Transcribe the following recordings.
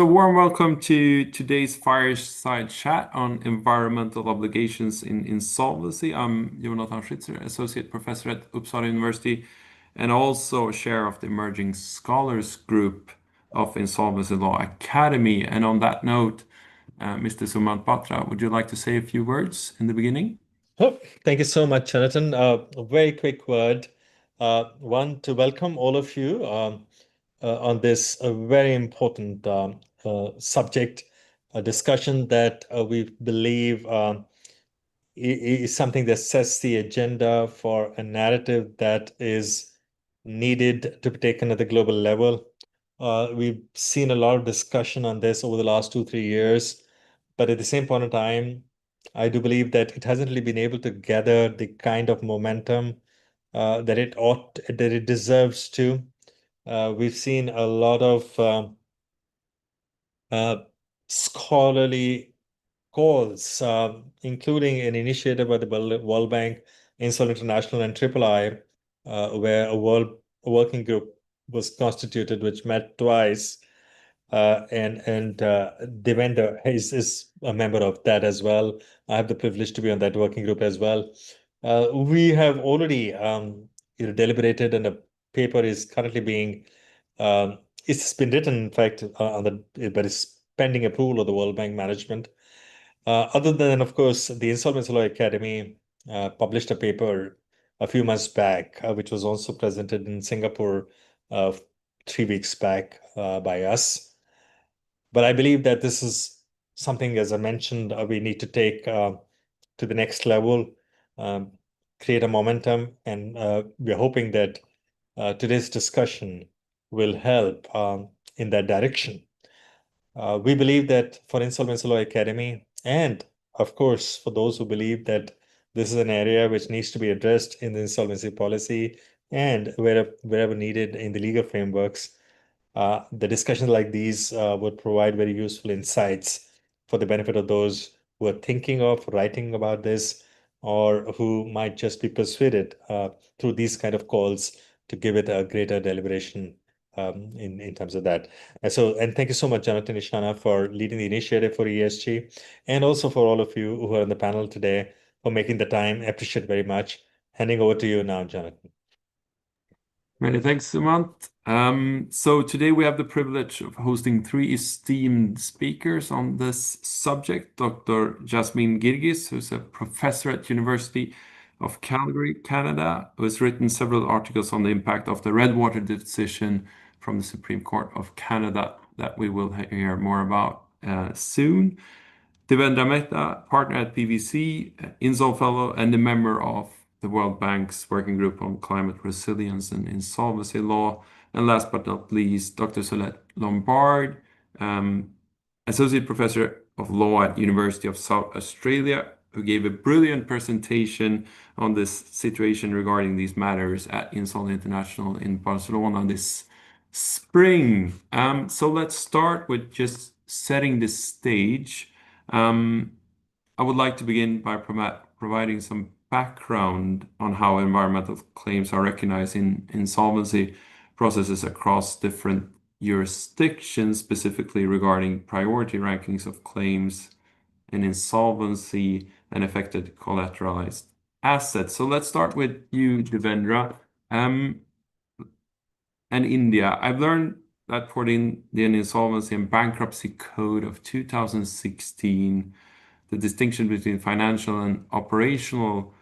A warm welcome to today's Fireside Chat on environmental obligations in insolvency. I'm Schytzer, Associate Professor at Uppsala University, and also a chair of the Emerging Scholars Group of Insolvency Law Academy. And on that note, Mr. Sumant Patra, would you like to say a few words in the beginning? Oh, thank you so much, Jonathan. A very quick word. One, to welcome all of you on this very important subject, a discussion that we believe is something that sets the agenda for a narrative that is needed to be taken at the global level. We've seen a lot of discussion on this over the last 2-3 years, but at the same point in time, I do believe that it hasn't really been able to gather the kind of momentum that it deserves to. We've seen a lot of scholarly calls, including an initiative by the World Bank, INSOL International, and III, where a working group was constituted, which met twice, and Devendra is a member of that as well. I have the privilege to be on that working group as well. We have already deliberated, and a paper is currently being it's been written, in fact, but it's pending approval of the World Bank management. Other than, of course, the Insolvency Law Academy published a paper a few months back, which was also presented in Singapore 3 weeks back by us. But I believe that this is something, as I mentioned, we need to take to the next level, create a momentum, and we're hoping that today's discussion will help in that direction. We believe that for Insolvency Law Academy, and of course, for those who believe that this is an area which needs to be addressed in the insolvency policy and wherever needed in the legal frameworks, the discussions like these would provide very useful insights for the benefit of those who are thinking of writing about this or who might just be persuaded through these kind of calls to give it a greater deliberation in terms of that. And thank you so much, Jonathan Ishana, for leading the initiative for ESG, and also for all of you who are on the panel today for making the time. I appreciate it very much. Handing over to you now, Jonathan. Many thanks, Sumant. So today we have the privilege of hosting 3 esteemed speakers on this subject. Dr. Jassmine Girgis, who's a professor at University of Calgary, Canada, who has written several articles on the impact of the Redwater decision from the Supreme Court of Canada that we will hear more about soon. Devendra Mehta, partner at PwC, INSOL fellow, and a member of the World Bank's Working Group on Climate Resilience and Insolvency Law. And last but not least, Dr. Sulette Lombard, Associate Professor of Law at University of South Australia, who gave a brilliant presentation on this situation regarding these matters at INSOL International in Barcelona this spring. So let's start with just setting the stage. I would like to begin by providing some background on how environmental claims are recognized in insolvency processes across different jurisdictions, specifically regarding priority rankings of claims in insolvency and affected collateralized assets. So let's start with you, Devendra. And India. I've learned that for the Indian Insolvency and Bankruptcy Code of 2016, the distinction between financial and operational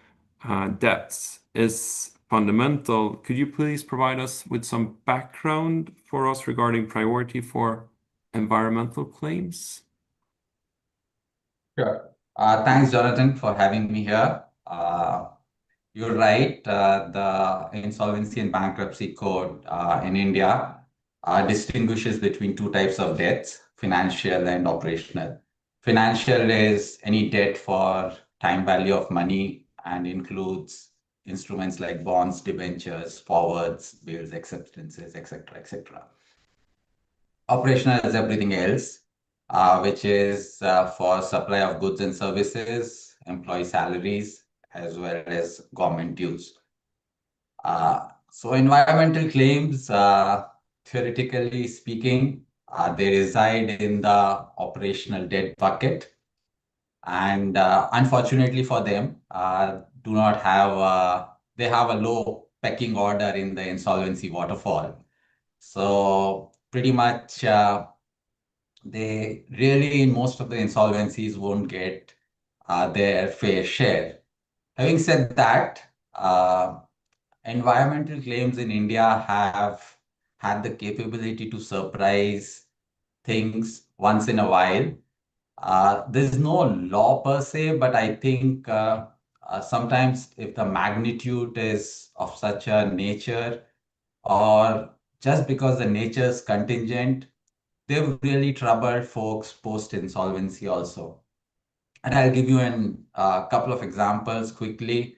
debts is fundamental. Could you please provide us with some background for us regarding priority for environmental claims? Sure. Thanks, Jonathan, for having me here. You're right. The Insolvency and Bankruptcy Code in India distinguishes between 2 types of debts, financial and operational. Financial is any debt for time value of money and includes instruments like bonds, debentures, forwards, bills, acceptances, etc., etc. Operational is everything else, which is for supply of goods and services, employee salaries, as well as government dues. So environmental claims, theoretically speaking, They reside in the operational debt bucket, and unfortunately for them, do not have they have a low pecking order in the insolvency waterfall. So pretty much they really, in most of the insolvencies, won't get their fair share. Having said that, environmental claims in India have had the capability to surprise things once in a while. There's no law per se, but I think sometimes if the magnitude is of such a nature, or just because the nature is contingent, they've really troubled folks post-insolvency also. And I'll give you a couple of examples quickly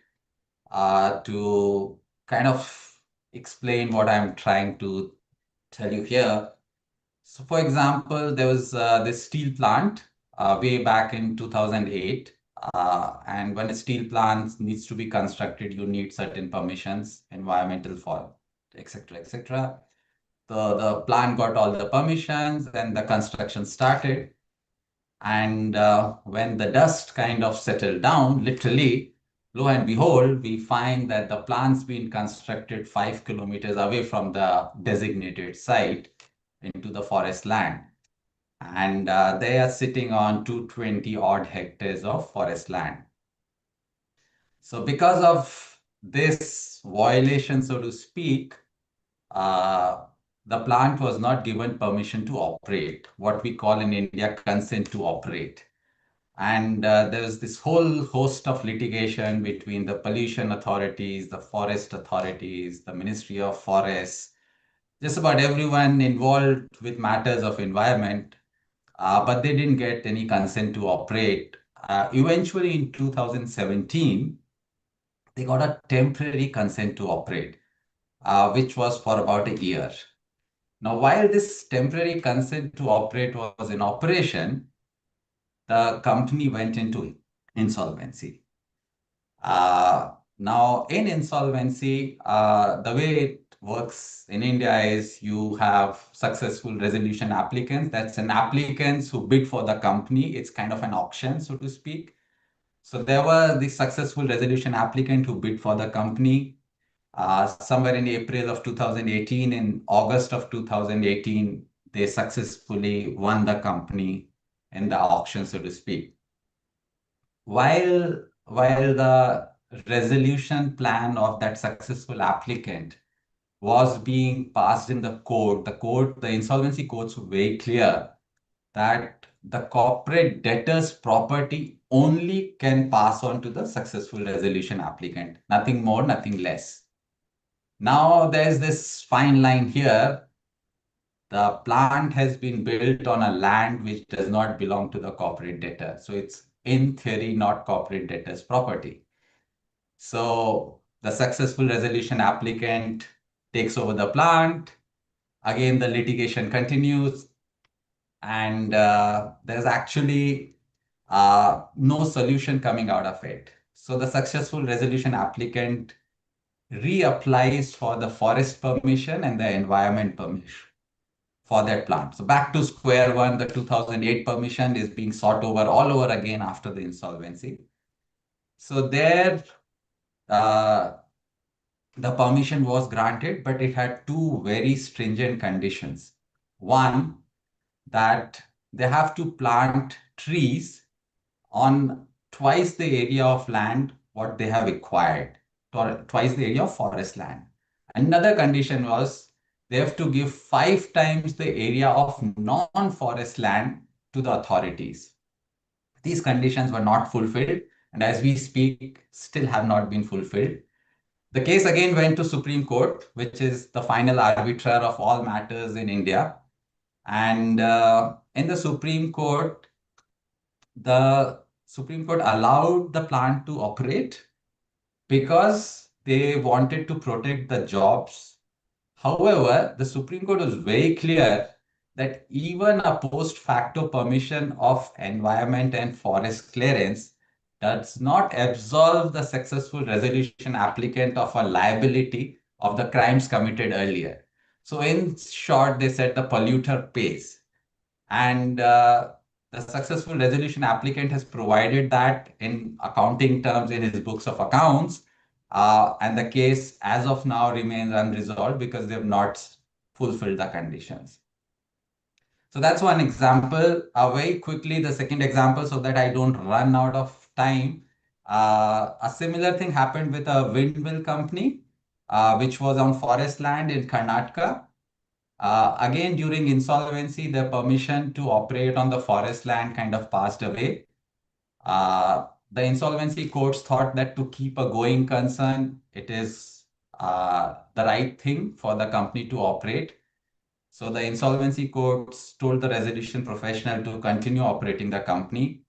to kind of explain what I'm trying to tell you here. So, for example, there was this steel plant way back in 2008. And when a steel plant needs to be constructed, you need certain permissions, environmental for, etc., etc. The plant got all the permissions and the construction started. And when the dust kind of settled down, literally, lo and behold, we find that the plant's been constructed 5 kilometers away from the designated site into the forest land. And they are sitting on 220 odd hectares of forest land. So because of this violation, so to speak, the plant was not given permission to operate, what we call in India consent to operate. And there's this whole host of litigation between the pollution authorities, the forest authorities, the Ministry of Forests, just about everyone involved with matters of environment, but they didn't get any consent to operate. Eventually, in 2017, they got a temporary consent to operate, which was for about a year. Now, while this temporary consent to operate was in operation, the company went into insolvency. Now, in insolvency, the way it works in India is you have successful resolution applicants. That's an applicants who bid for the company. It's kind of an auction, so to speak. So there were the successful resolution applicant who bid for the company. Somewhere in April of 2018, in August of 2018, they successfully won the company in the auction, so to speak. While the resolution plan of that successful applicant was being passed in the court, the insolvency courts were very clear that the corporate debtor's property only can pass on to the successful resolution applicant, nothing more, nothing less. Now there's this fine line here. The plant has been built on a land which does not belong to the corporate debtor. So it's in theory not corporate debtor's property. So the successful resolution applicant takes over the plant. Again, the litigation continues. And there's actually no solution coming out of it. So the successful resolution applicant reapplies for the forest permission and the environment permission for that plant. So back to square one, the 2008 permission is being sought over all over again after the insolvency. So there, the permission was granted, but it had two very stringent conditions. One, that they have to plant trees on twice the area of land what they have acquired, or twice the area of forest land. Another condition was they have to give 5 times the area of non-forest land to the authorities. These conditions were not fulfilled, and as we speak, still have not been fulfilled. The case again went to Supreme Court, which is the final arbiter of all matters in India. And in the Supreme Court allowed the plant to operate because they wanted to protect the jobs. However, the Supreme Court was very clear that even a post facto permission of environment and forest clearance does not absolve the successful resolution applicant of a liability of the crimes committed earlier. So in short, they said the polluter pays. And the successful resolution applicant has provided that in accounting terms in his books of accounts. And the case as of now remains unresolved because they have not fulfilled the conditions. So that's one example. Very quickly, the second example, so that I don't run out of time. A similar thing happened with a windmill company, which was on forest land in Karnataka. Again, during insolvency, the permission to operate on the forest land kind of passed away. The insolvency courts thought that to keep a going concern, it is the right thing for the company to operate. So the insolvency courts told the resolution professional to continue operating the company.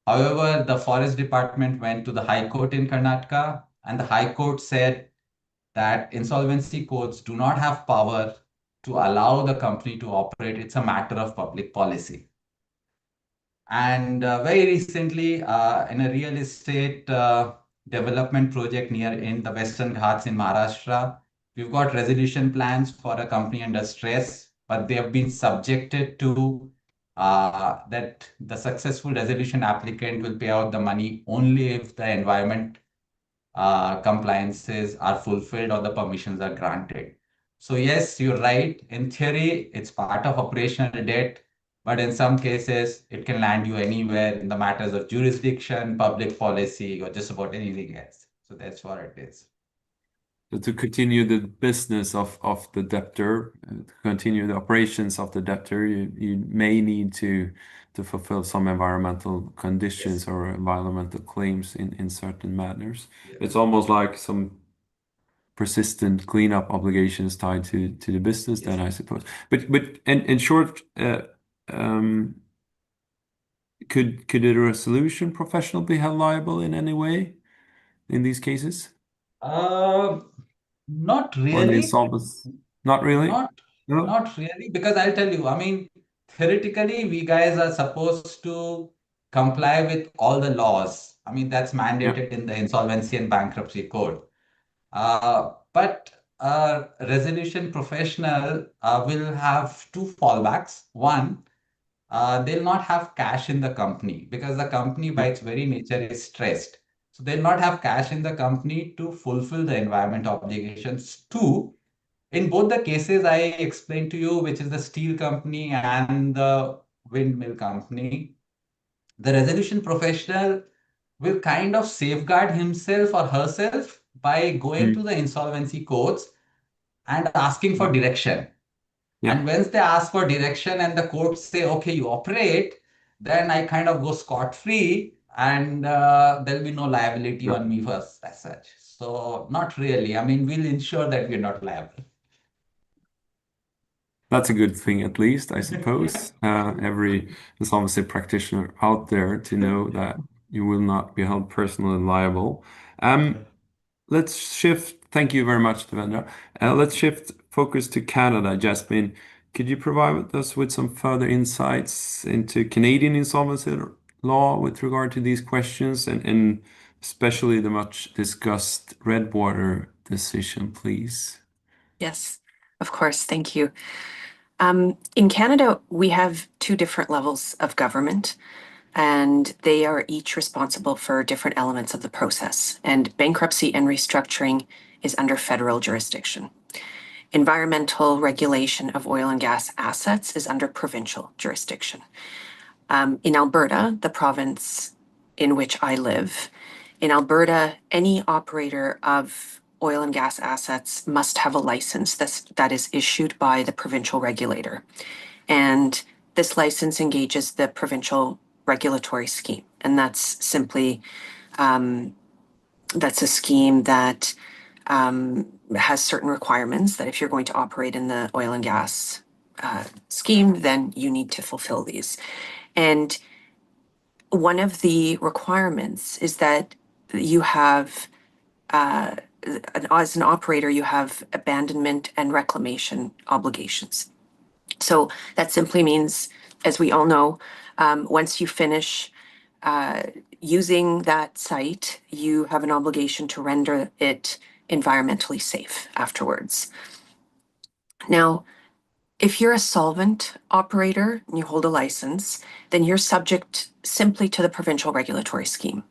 However, the forest department went to the High Court in Karnataka, and the High Court said that insolvency courts do not have power to allow the company to operate. It's a matter of public policy. And very recently, in a real estate development project near in the Western Ghats in Maharashtra, we've got resolution plans for a company under stress, but they have been subjected to that the successful resolution applicant will pay out the money only if the environment compliances are fulfilled or the permissions are granted. So yes, you're right. In theory, it's part of operational debt, but in some cases, it can land you anywhere in the matters of jurisdiction, public policy, or just about anything else. So that's what it is. So to continue the business of the debtor, to continue the operations of the debtor, you may need to fulfill some environmental conditions Yes. or environmental claims in certain manners. Yes. It's almost like some persistent cleanup obligations tied to the business, then I suppose. But in short, could a resolution professional be held liable in any way in these cases? Not Or the really. insolvency? Not really? No? Not really, because I'll tell you, I mean, theoretically, we guys are supposed to comply with all the laws. I mean, that's Yeah. mandated in the Insolvency and Bankruptcy Code. But a resolution professional will have two fallbacks. One, they'll not have cash in the company because the company by Yeah. its very nature is stressed. So they'll not have cash in the company to fulfill the environment obligations. Two, in both the cases I explained to you, which is the steel company and the windmill company, the resolution professional will kind of safeguard himself or herself by going to Mm. the insolvency courts and asking for direction. Yeah. And once they ask for direction and the courts say, okay, you operate, then I kind of go scot-free and there'll be no liability Yeah. on me first as such. So not really. I mean, we'll ensure that we're not liable. That's a good thing, at least, I suppose. Every insolvency practitioner out there to know that you will not be held personally liable. Let's shift. Thank you very much, Devendra. Let's shift focus to Canada. Jassmine, could you provide us with some further insights into Canadian insolvency law with regard to these questions and especially the much discussed Redwater decision, please? Yes, of course. Thank you. In Canada, we have two different levels of government, and they are each responsible for different elements of the process. And bankruptcy and restructuring is under federal jurisdiction. Environmental regulation of oil and gas assets is under provincial jurisdiction. In Alberta, the province in which I live, in Alberta, any operator of oil and gas assets must have a license that is issued by the provincial regulator. And this license engages the provincial regulatory scheme. And that's simply, that's a scheme that has certain requirements that if you're going to operate in the oil and gas scheme, then you need to fulfill these. And one of the requirements is that you have as an operator, you have abandonment and reclamation obligations. So that simply means, as we all know, once you finish using that site, you have an obligation to render it environmentally safe afterwards. Now, if you're a solvent operator and you hold a license, then you're subject simply to the provincial regulatory scheme.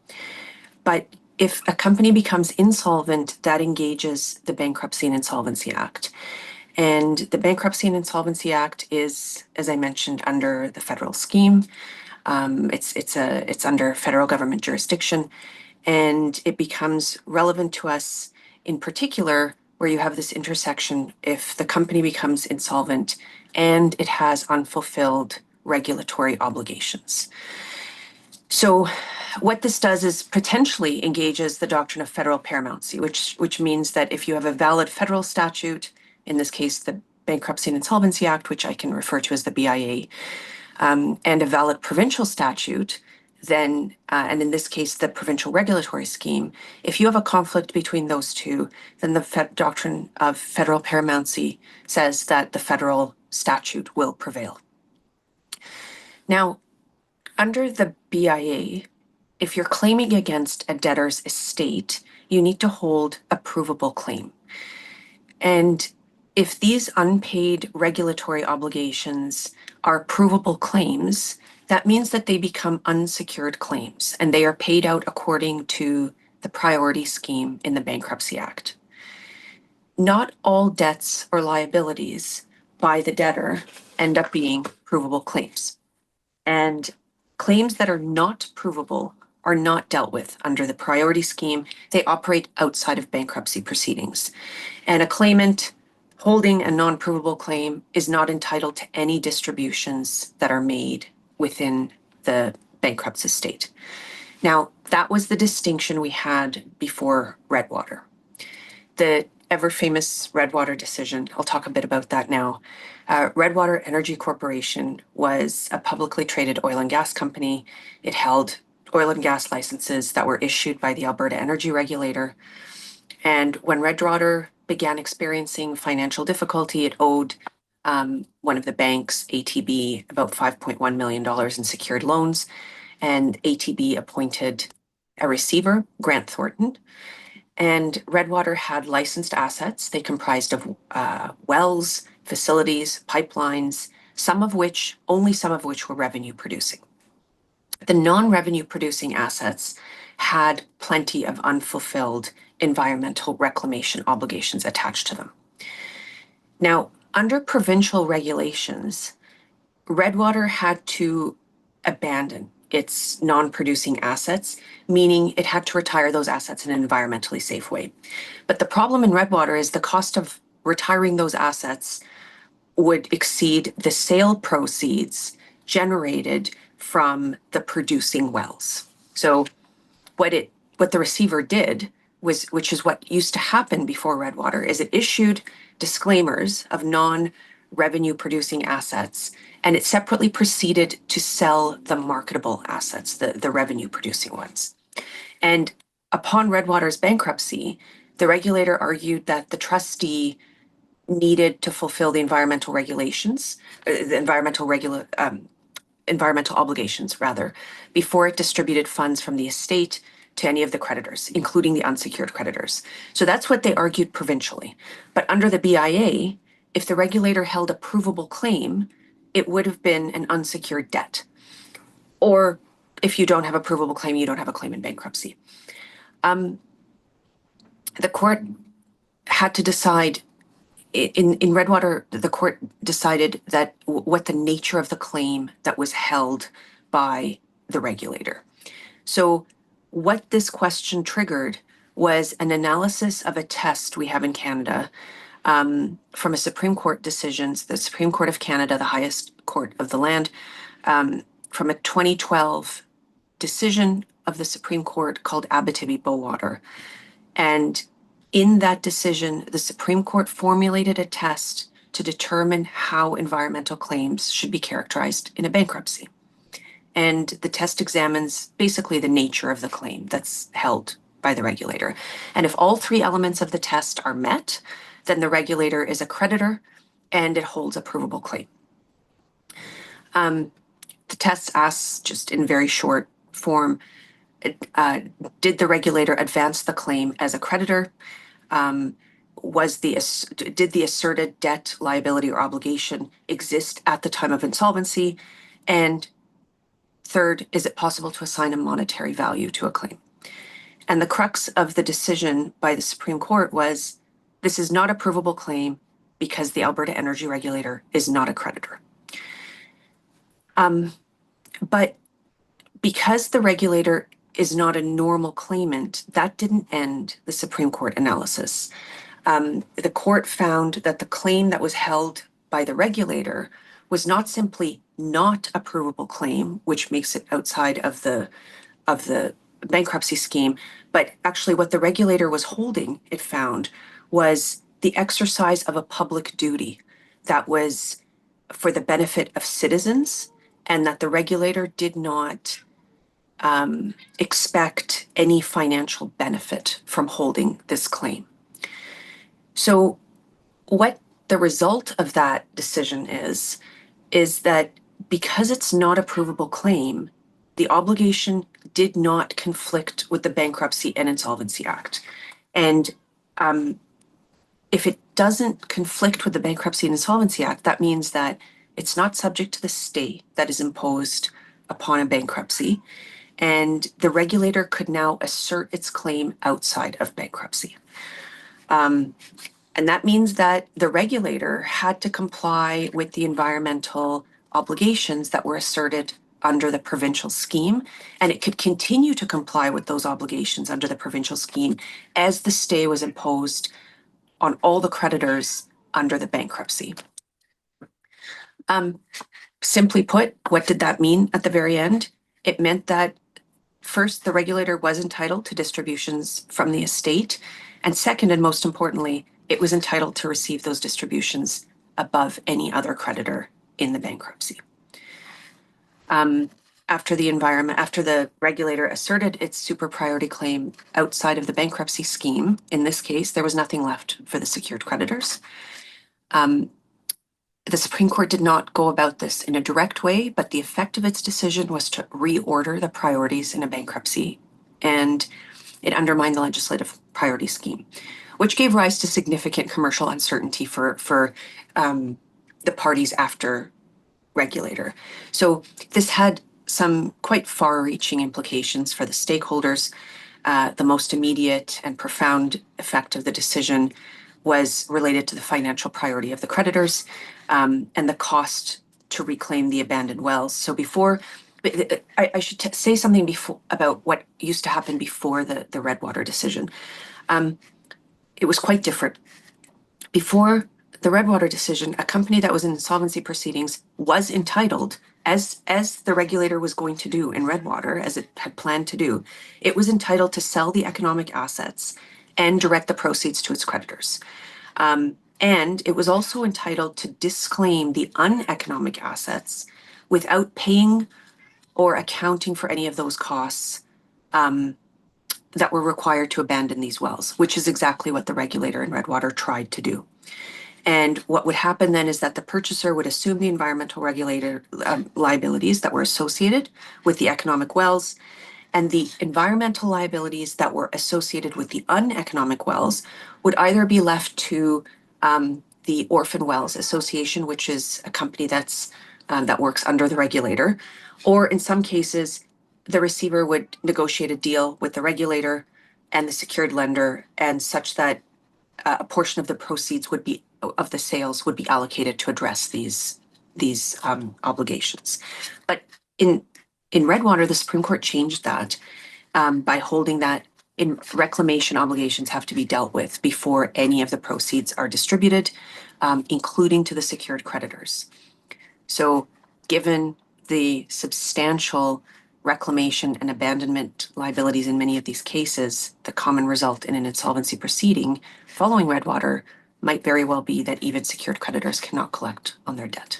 But if a company becomes insolvent, that engages the Bankruptcy and Insolvency Act. And the Bankruptcy and Insolvency Act is, as I mentioned, under the federal scheme. It's under federal government jurisdiction, and it becomes relevant to us in particular where you have this intersection if the company becomes insolvent and it has unfulfilled regulatory obligations. So what this does is potentially engages the doctrine of federal paramountcy, which means that if you have a valid federal statute, in this case, the Bankruptcy and Insolvency Act, which I can refer to as the BIA, and a valid provincial statute, then, and in this case, the provincial regulatory scheme, if you have a conflict between those two, then the doctrine of federal paramountcy says that the federal statute will prevail. Now, under the BIA, if you're claiming against a debtor's estate, you need to hold a provable claim. And if these unpaid regulatory obligations are provable claims, that means that they become unsecured claims and they are paid out according to the priority scheme in the Bankruptcy Act. Not all debts or liabilities by the debtor end up being provable claims. And claims that are not provable are not dealt with under the priority scheme. They operate outside of bankruptcy proceedings. And a claimant holding a non-provable claim is not entitled to any distributions that are made within the bankrupt estate. Now, that was the distinction we had before Redwater. The ever-famous Redwater decision, I'll talk a bit about that now. Redwater Energy Corporation was a publicly traded oil and gas company. It held oil and gas licenses that were issued by the Alberta Energy Regulator. And when Redwater began experiencing financial difficulty, it owed one of the banks, ATB, about $5.1 million in secured loans. And ATB appointed a receiver, Grant Thornton. And Redwater had licensed assets. They comprised of wells, facilities, pipelines, only some of which were revenue producing. The non-revenue producing assets had plenty of unfulfilled environmental reclamation obligations attached to them. Now, under provincial regulations, Redwater had to abandon its non-producing assets, meaning it had to retire those assets in an environmentally safe way. But the problem in Redwater is the cost of retiring those assets would exceed the sale proceeds generated from the producing wells. So what the receiver did was, which is what used to happen before Redwater, is it issued disclaimers of non-revenue producing assets, and it separately proceeded to sell the marketable assets, the revenue producing ones. And upon Redwater's bankruptcy, the regulator argued that the trustee needed to fulfill the environmental regulations, the environmental obligations rather, before it distributed funds from the estate to any of the creditors, including the unsecured creditors. So that's what they argued provincially. But under the BIA, if the regulator held a provable claim, it would have been an unsecured debt. Or if you don't have a provable claim, you don't have a claim in bankruptcy. The court had to decide, in Redwater, the court decided that what the nature of the claim that was held by the regulator. So what this question triggered was an analysis of a test we have in Canada from a Supreme Court decisions, the Supreme Court of Canada, the highest court of the land, from a 2012 decision of the Supreme Court called Abitibi-Bowater. And in that decision, the Supreme Court formulated a test to determine how environmental claims should be characterized in a bankruptcy. And the test examines basically the nature of the claim that's held by the regulator. And if all three elements of the test are met, then the regulator is a creditor and it holds a provable claim. The test asks, just in very short form, did the regulator advance the claim as a creditor? did the asserted debt, liability, or obligation exist at the time of insolvency? And third, is it possible to assign a monetary value to a claim? And the crux of the decision by the Supreme Court was, this is not a provable claim because the Alberta Energy Regulator is not a creditor. But because the regulator is not a normal claimant, that didn't end the Supreme Court analysis. The court found that the claim that was held by the regulator was not simply not a provable claim, which makes it outside of the bankruptcy scheme, but actually what the regulator was holding, it found, was the exercise of a public duty that was for the benefit of citizens, and that the regulator did not expect any financial benefit from holding this claim. So what the result of that decision is that because it's not a provable claim, the obligation did not conflict with the Bankruptcy and Insolvency Act. And if it doesn't conflict with the Bankruptcy and Insolvency Act, that means that it's not subject to the stay that is imposed upon a bankruptcy, and the regulator could now assert its claim outside of bankruptcy. And that means that the regulator had to comply with the environmental obligations that were asserted under the provincial scheme, and it could continue to comply with those obligations under the provincial scheme as the stay was imposed on all the creditors under the bankruptcy. Simply put, what did that mean at the very end? It meant that first, the regulator was entitled to distributions from the estate, and second, and most importantly, it was entitled to receive those distributions above any other creditor in the bankruptcy. After the regulator asserted its super priority claim outside of the bankruptcy scheme, in this case, there was nothing left for the secured creditors. The Supreme Court did not go about this in a direct way, but the effect of its decision was to reorder the priorities in a bankruptcy, and it undermined the legislative priority scheme, which gave rise to significant commercial uncertainty for the parties after regulator. So this had some quite far-reaching implications for the stakeholders. The most immediate and profound effect of the decision was related to the financial priority of the creditors and the cost to reclaim the abandoned wells. So before, I should say something about what used to happen before the Redwater decision. It was quite different. Before the Redwater decision, a company that was in insolvency proceedings was entitled, as the regulator was going to do in Redwater, as it had planned to do, it was entitled to sell the economic assets and direct the proceeds to its creditors. And it was also entitled to disclaim the uneconomic assets without paying or accounting for any of those costs that were required to abandon these wells, which is exactly what the regulator in Redwater tried to do. And what would happen then is that the purchaser would assume the environmental regulator liabilities that were associated with the economic wells, and the environmental liabilities that were associated with the uneconomic wells would either be left to the Orphan Wells Association, which is a company that works under the regulator, or in some cases, the receiver would negotiate a deal with the regulator and the secured lender, and such that a portion of the proceeds of the sales would be allocated to address these obligations. But in Redwater, the Supreme Court changed that by holding that in reclamation obligations have to be dealt with before any of the proceeds are distributed, including to the secured creditors. So given the substantial reclamation and abandonment liabilities in many of these cases, the common result in an insolvency proceeding following Redwater might very well be that even secured creditors cannot collect on their debt.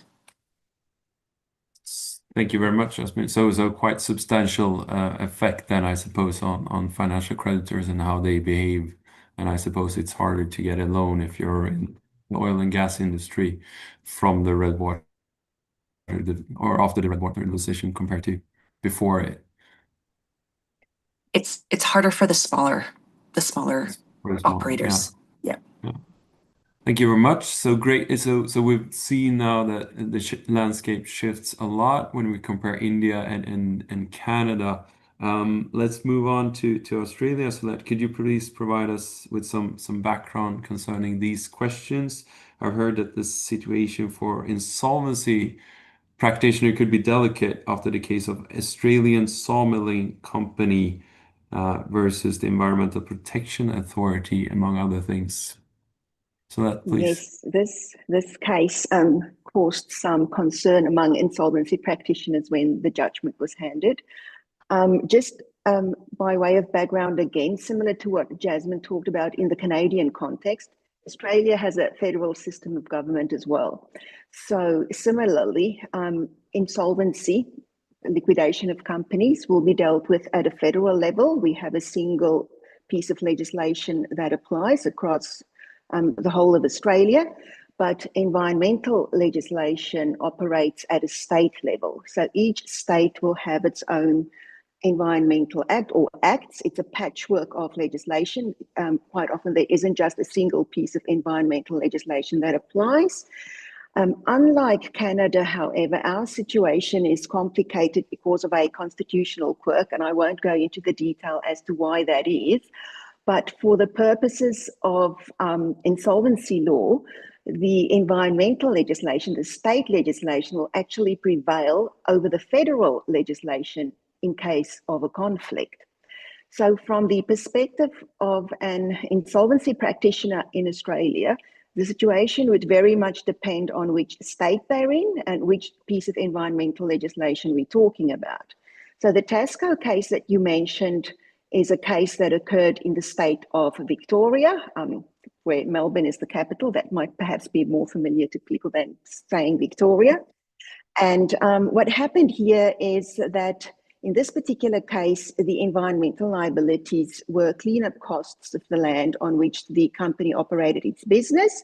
Thank you very much, Jassmine. So quite substantial effect then, I suppose, on financial creditors and how they behave. And I suppose it's harder to get a loan if you're in the oil and gas industry from the Redwater or after the Redwater decision compared to before it. It's harder for the smaller operators. Yeah. Thank you very much. So great. So we've seen now that the landscape shifts a lot when we compare India and Canada. Let's move on to Australia. Sulette, could you please provide us with some background concerning these questions? I've heard that the situation for insolvency practitioner could be delicate after the case of Australian sawmilling company versus the Environmental Protection Authority, among other things. So that, please. Yes, this case caused some concern among insolvency practitioners when the judgment was handed. Just by way of background again, similar to what Jassmine talked about in the Canadian context, Australia has a federal system of government as well. So similarly, insolvency, liquidation of companies will be dealt with at a federal level. We have a single piece of legislation that applies across the whole of Australia, but environmental legislation operates at a state level. So each state will have its own environmental act or acts. It's a patchwork of legislation. Quite often there isn't just a single piece of environmental legislation that applies. Unlike Canada, however, our situation is complicated because of a constitutional quirk, and I won't go into the detail as to why that is. But for the purposes of insolvency law, the environmental legislation, the state legislation, will actually prevail over the federal legislation in case of a conflict. So from the perspective of an insolvency practitioner in Australia, the situation would very much depend on which state they're in and which piece of environmental legislation we're talking about. So the Tasco case that you mentioned is a case that occurred in the state of Victoria, where Melbourne is the capital. That might perhaps be more familiar to people than saying Victoria. And what happened here is that in this particular case, the environmental liabilities were cleanup costs of the land on which the company operated its business.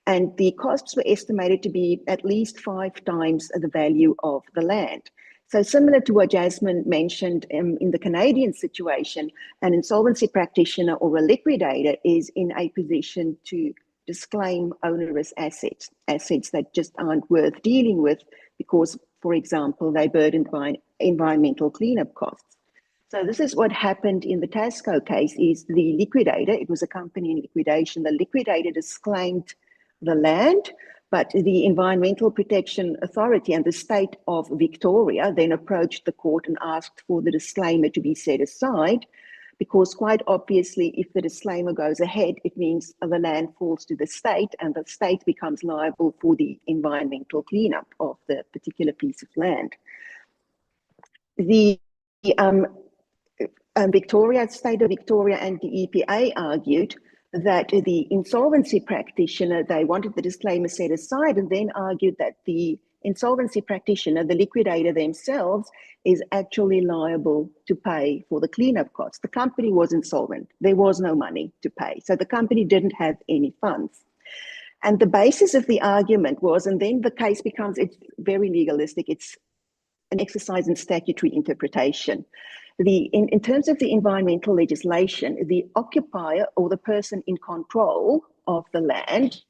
And the costs were estimated to be at least 5 times the value of the land. So similar to what Jassmine mentioned in the Canadian situation, an insolvency practitioner or a liquidator is in a position to disclaim onerous assets that just aren't worth dealing with because, for example, they're burdened by environmental cleanup costs. So this is what happened in the Tasco case is the liquidator, it was a company in liquidation, the liquidator disclaimed the land, but the Environmental Protection Authority and the state of Victoria then approached the court and asked for the disclaimer to be set aside, because quite obviously, if the disclaimer goes ahead, it means the land falls to the state and the state becomes liable for the environmental cleanup of the particular piece of land. The state of Victoria and the EPA argued that the insolvency practitioner, they wanted the disclaimer set aside and then argued that the insolvency practitioner, the liquidator themselves, is actually liable to pay for the cleanup costs. The company was insolvent. There was no money to pay. So the company didn't have any funds. And the basis of the argument was, and then the case becomes, it's very legalistic, it's an exercise in statutory interpretation. In terms of the environmental legislation, the occupier or the person in control of the land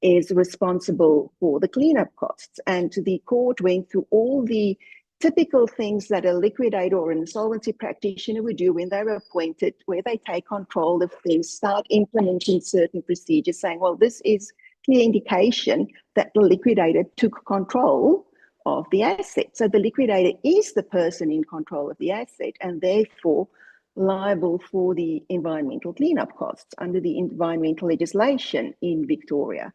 is responsible for the cleanup costs. And the court went through all the typical things that a liquidator or an insolvency practitioner would do when they're appointed, where they take control of things, start implementing certain procedures, saying, well, this is clear indication that the liquidator took control of the asset. So the liquidator is the person in control of the asset and therefore liable for the environmental cleanup costs under the environmental legislation in Victoria.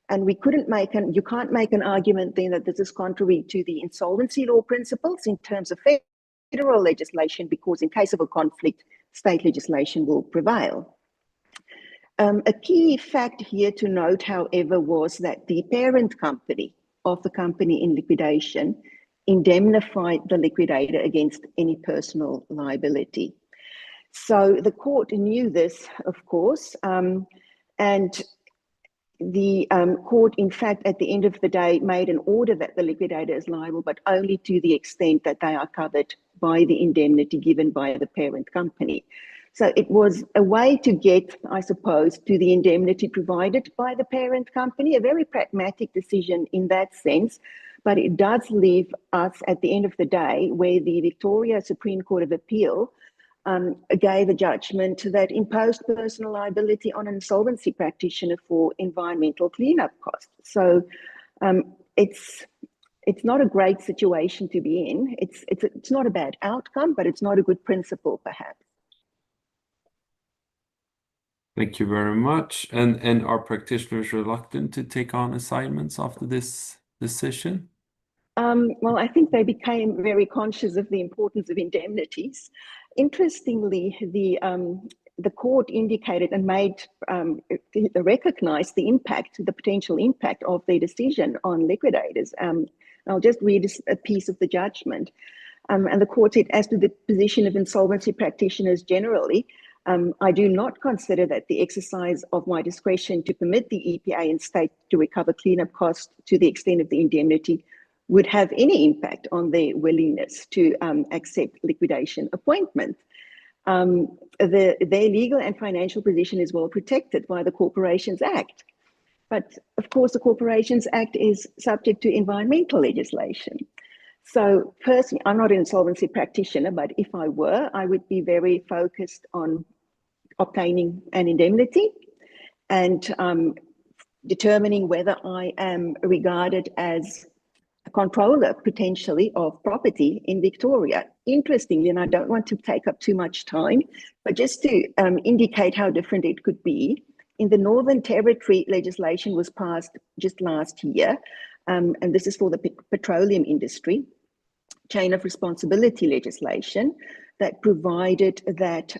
And we couldn't make you can't make an argument then that this is contrary to the insolvency law principles in terms of federal legislation, because in case of a conflict, state legislation will prevail. A key fact here to note, however, was that the parent company of the company in liquidation indemnified the liquidator against any personal liability. So the court knew this, of course, and the court, in fact, at the end of the day, made an order that the liquidator is liable, but only to the extent that they are covered by the indemnity given by the parent company. So it was a way to get, I suppose, to the indemnity provided by the parent company, a very pragmatic decision in that sense. But it does leave us at the end of the day where the Victoria Supreme Court of Appeal gave a judgment that imposed personal liability on an insolvency practitioner for environmental cleanup costs. So it's not a great situation to be in. It's not a bad outcome, but it's not a good principle, perhaps. Thank you very much. And are practitioners reluctant to take on assignments after this decision? Well, I think they became very conscious of the importance of indemnities. Interestingly, the court indicated and made recognized the impact, the potential impact of their decision on liquidators. I'll just read a piece of the judgment. And the court said, as to the position of insolvency practitioners generally, I do not consider that the exercise of my discretion to permit the EPA and state to recover cleanup costs to the extent of the indemnity would have any impact on their willingness to accept liquidation appointment. Their legal and financial position is well protected by the Corporations Act. But of course, the Corporations Act is subject to environmental legislation. So personally, I'm not an insolvency practitioner, but if I were, I would be very focused on obtaining an indemnity and determining whether I am regarded as a controller potentially of property in Victoria. Interestingly, and I don't want to take up too much time, but just to indicate how different it could be, in the Northern Territory, legislation was passed just last year, and this is for the petroleum industry, chain of responsibility legislation that provided that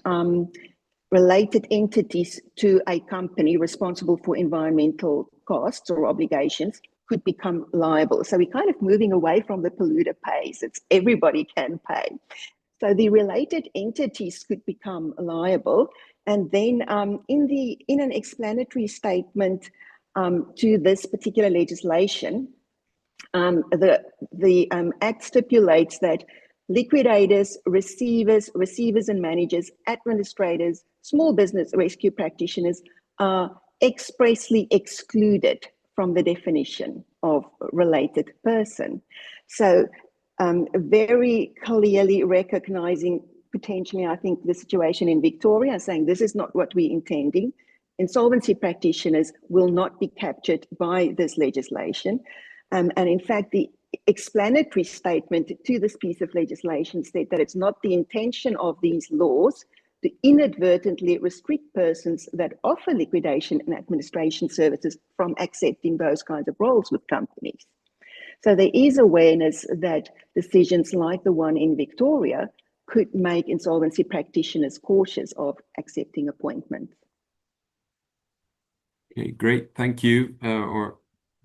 related entities to a company responsible for environmental costs or obligations could become liable. So we're kind of moving away from the polluter pays. It's everybody can pay. So the related entities could become liable. And then in an explanatory statement to this particular legislation, the Act stipulates that liquidators, receivers and managers, administrators, small business rescue practitioners are expressly excluded from the definition of related person. So very clearly recognizing potentially, I think, the situation in Victoria, saying this is not what we're intending. Insolvency practitioners will not be captured by this legislation. And in fact, the explanatory statement to this piece of legislation said that it's not the intention of these laws to inadvertently restrict persons that offer liquidation and administration services from accepting those kinds of roles with companies. So there is awareness that decisions like the one in Victoria could make insolvency practitioners cautious of accepting appointments. Okay, great. Thank you.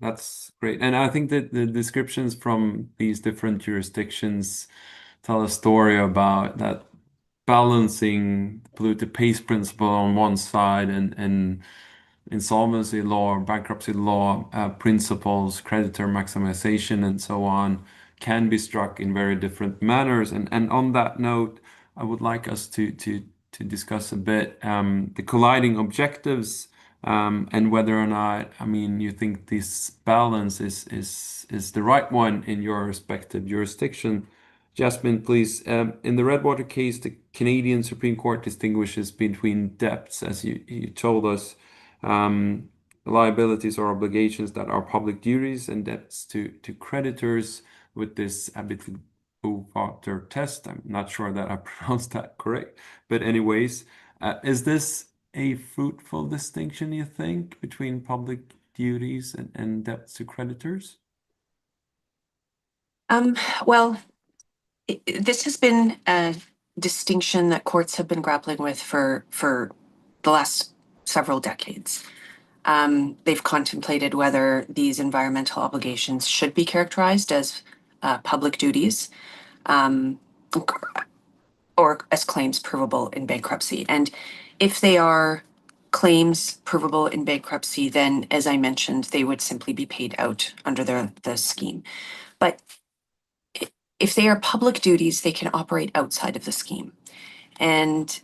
That's great. And I think that the descriptions from these different jurisdictions tell a story about that balancing polluter pays principle on one side and insolvency law or bankruptcy law principles, creditor maximization, and so on, can be struck in very different manners. And on that note, I would like us to discuss a bit the colliding objectives and whether or not, I mean, you think this balance is the right one in your respective jurisdiction. Jassmine, please. In the Redwater case, the Canadian Supreme Court distinguishes between debts, as you told us, liabilities or obligations that are public duties, and debts to creditors with this habituator test. I'm not sure that I pronounced that correct, but anyways, is this a fruitful distinction, you think, between public duties and debts to creditors? Well, this has been a distinction that courts have been grappling with for the last several decades. They've contemplated whether these environmental obligations should be characterized as public duties or as claims provable in bankruptcy. And if they are claims provable in bankruptcy, then, as I mentioned, they would simply be paid out under the scheme. But if they are public duties, they can operate outside of the scheme. And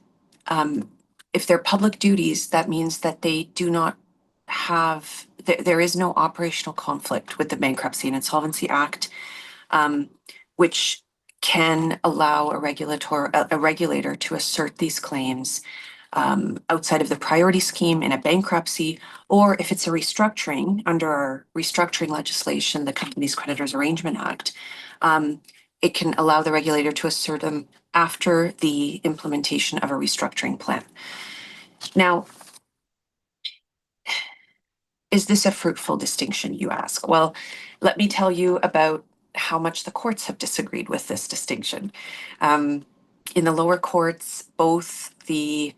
if they're public duties, that means that they do not have, there is no operational conflict with the Bankruptcy and Insolvency Act, which can allow a regulator to assert these claims outside of the priority scheme in a bankruptcy, or if it's a restructuring under our restructuring legislation, the Companies Creditors Arrangement Act, it can allow the regulator to assert them after the implementation of a restructuring plan. Now, is this a fruitful distinction, you ask? Well, let me tell you about how much the courts have disagreed with this distinction. In the lower courts, both the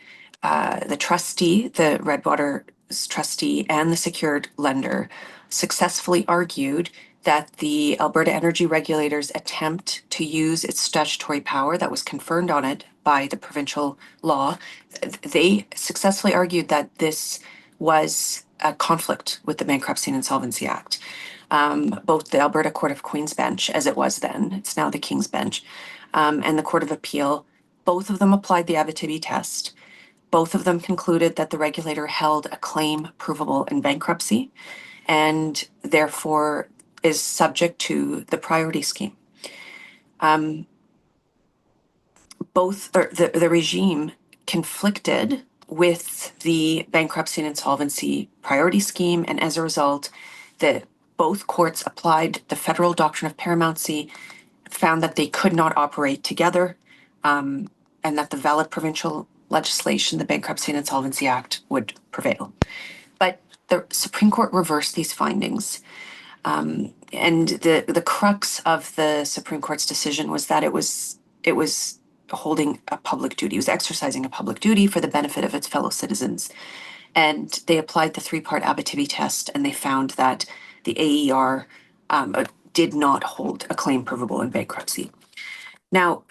trustee, the Redwater's trustee, and the secured lender successfully argued that the Alberta Energy Regulator's attempt to use its statutory power that was conferred on it by the provincial law, they successfully argued that this was a conflict with the Bankruptcy and Insolvency Act. Both the Alberta Court of Queen's Bench, as it was then, it's now the King's Bench, and the Court of Appeal, both of them applied the Abitibi test. Both of them concluded that the regulator held a claim provable in bankruptcy and therefore is subject to the priority scheme. The regime conflicted with the Bankruptcy and Insolvency priority scheme, and as a result, both courts applied the federal doctrine of paramountcy, found that they could not operate together, and that the valid provincial legislation, the Bankruptcy and Insolvency Act, would prevail. But the Supreme Court reversed these findings. And the crux of the Supreme Court's decision was that it was holding a public duty. It was exercising a public duty for the benefit of its fellow citizens. And they applied the three-part Abitibi test, and they found that the AER did not hold a claim provable in bankruptcy. Now,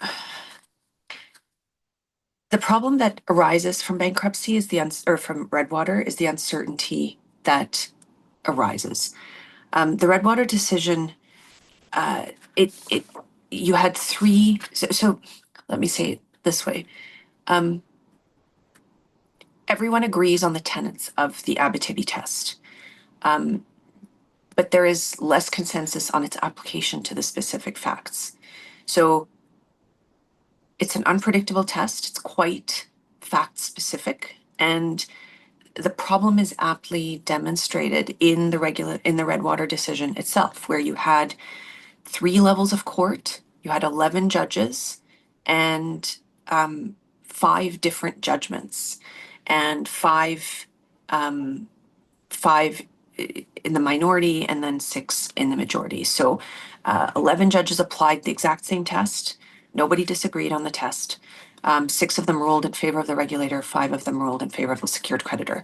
the problem that arises from bankruptcy is from Redwater is the uncertainty that arises. The Redwater decision, you had three. So let me say it this way: everyone agrees on the tenets of the Abitibi test, but there is less consensus on its application to the specific facts. So it's an unpredictable test. It's quite fact-specific, and the problem is aptly demonstrated in the Redwater decision itself, where you had 3 levels of court, you had 11 judges, and 5 different judgments, and five in the minority, and then 6 in the majority. So 11 judges applied the exact same test. Nobody disagreed on the test. 6 of them ruled in favor of the regulator, 5 of them ruled in favor of the secured creditor.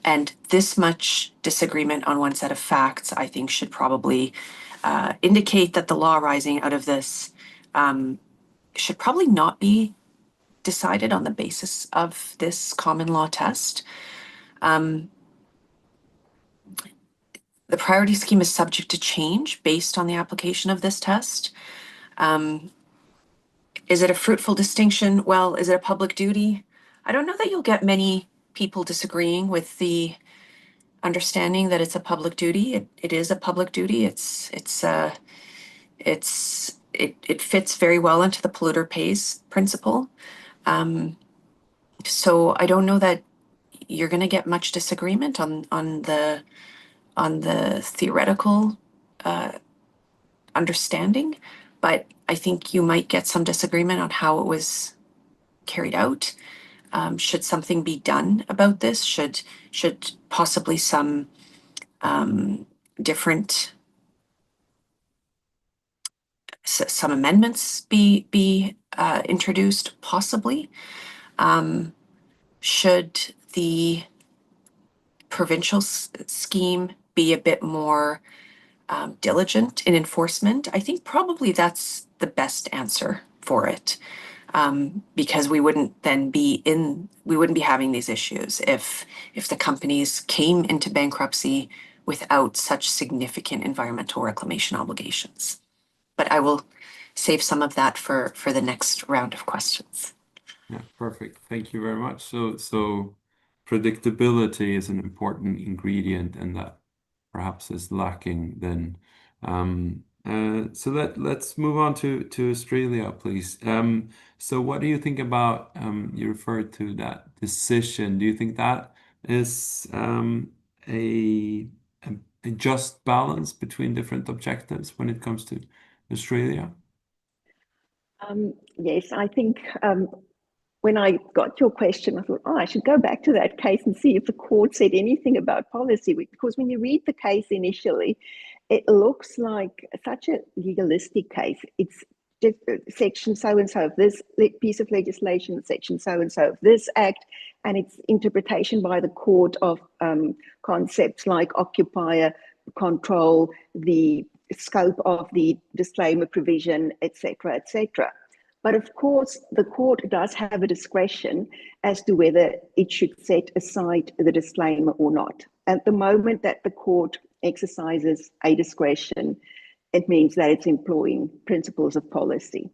And this much disagreement on one set of facts, I think, should probably indicate that the law arising out of this should probably not be decided on the basis of this common law test. The priority scheme is subject to change based on the application of this test. Is it a fruitful distinction? Well, is it a public duty? I don't know that you'll get many people disagreeing with the understanding that it's a public duty. It is a public duty. It fits very well into the polluter pays principle. So I don't know that you're going to get much disagreement on the theoretical understanding, but I think you might get some disagreement on how it was carried out. Should something be done about this? Should possibly some different some amendments be introduced? Possibly. Should the provincial scheme be a bit more diligent in enforcement? I think probably that's the best answer for it, because we wouldn't be having these issues if the companies came into bankruptcy without such significant environmental reclamation obligations. But I will save some of that for the next round of questions. Yeah, perfect. Thank you very much. So predictability is an important ingredient, and that perhaps is lacking then. So let's move on to Australia, please. So what do you think about you referred to that decision? Do you think that is a, a a just balance between different objectives when it comes to Australia? Yes, I think when I got your question, I thought, oh, I should go back to that case and see if the court said anything about policy. Because when you read the case initially, it looks like such a legalistic case. It's just section so and so of this piece of legislation, section so and so of this act, and its interpretation by the court of concepts like occupier control, the scope of the disclaimer provision, etc., etc. But of course, the court does have a discretion as to whether it should set aside the disclaimer or not. At the moment that the court exercises a discretion, it means that it's employing principles of policy.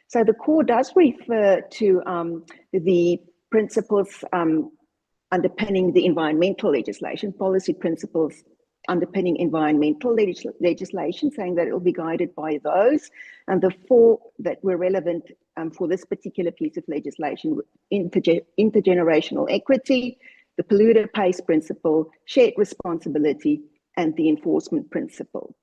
So the court does refer to the principles underpinning the environmental legislation, policy principles underpinning environmental legislation, saying that it will be guided by those. And the four that were relevant for this particular piece of legislation were intergenerational equity, the polluter pays principle, shared responsibility, and the enforcement principle.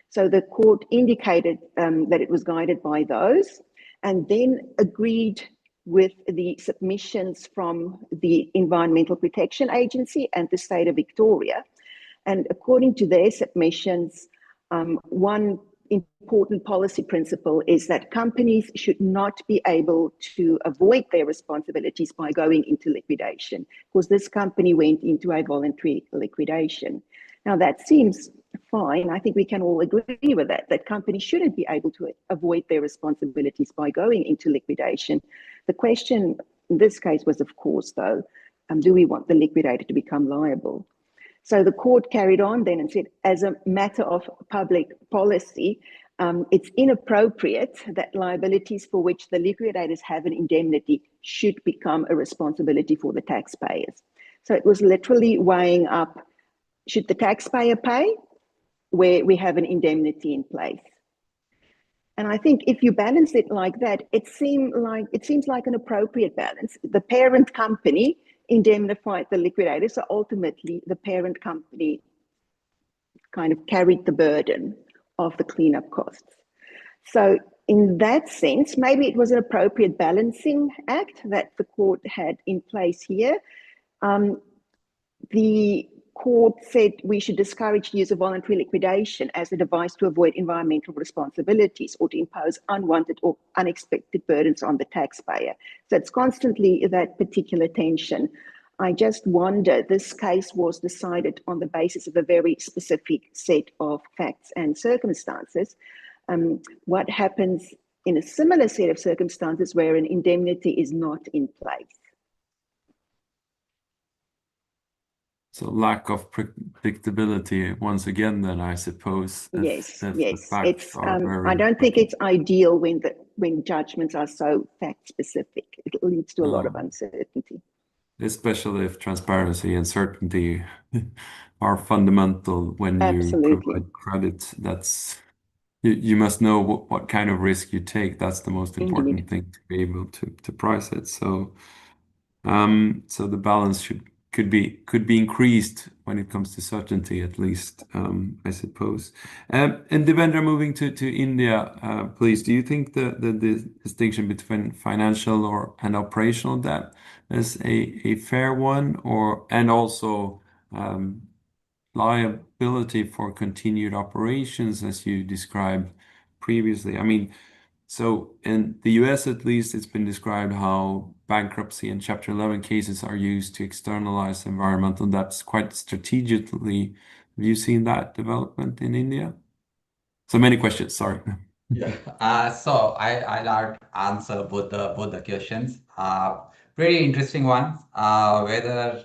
So the court indicated that it was guided by those, and then agreed with the submissions from the Environmental Protection Agency and the state of Victoria. And according to their submissions, one important policy principle is that companies should not be able to avoid their responsibilities by going into liquidation, because this company went into a voluntary liquidation. Now that seems fine. I think we can all agree with that companies shouldn't be able to avoid their responsibilities by going into liquidation. The question in this case was, of course, though, do we want the liquidator to become liable? So the court carried on then and said, as a matter of public policy, it's inappropriate that liabilities for which the liquidators have an indemnity should become a responsibility for the taxpayers. So it was literally weighing up, should the taxpayer pay where we have an indemnity in place? And I think if you balance it like that, it seems like an appropriate balance. The parent company indemnified the liquidator, so ultimately the parent company kind of carried the burden of the cleanup costs. So in that sense, maybe it was an appropriate balancing act that the court had in place here. The court said we should discourage the use of voluntary liquidation as a device to avoid environmental responsibilities or to impose unwanted or unexpected burdens on the taxpayer. So it's constantly that particular tension. I just wonder, this case was decided on the basis of a very specific set of facts and circumstances. What happens in a similar set of circumstances where an indemnity is not in place? So lack of predictability once again, then I suppose. Yes. The facts are very I don't think it's ideal when judgments are so fact specific. It leads to a lot of uncertainty. Especially if transparency and certainty are fundamental when Absolutely. you provide credit. You must know what kind of risk you take. That's the most important thing to be able to price it. So the balance could be increased when it comes to certainty, at least, I suppose. And Devendra, moving to India, please. Do you think the distinction between financial and operational debt is a fair one, and also liability for continued operations, as you described previously? I mean, so in the US, at least, it's been described how bankruptcy and Chapter 11 cases are used to externalize environmental debts quite strategically. Have you seen that development in India? So many questions, sorry. Yeah. So I'll answer both the questions. Pretty interesting one. Whether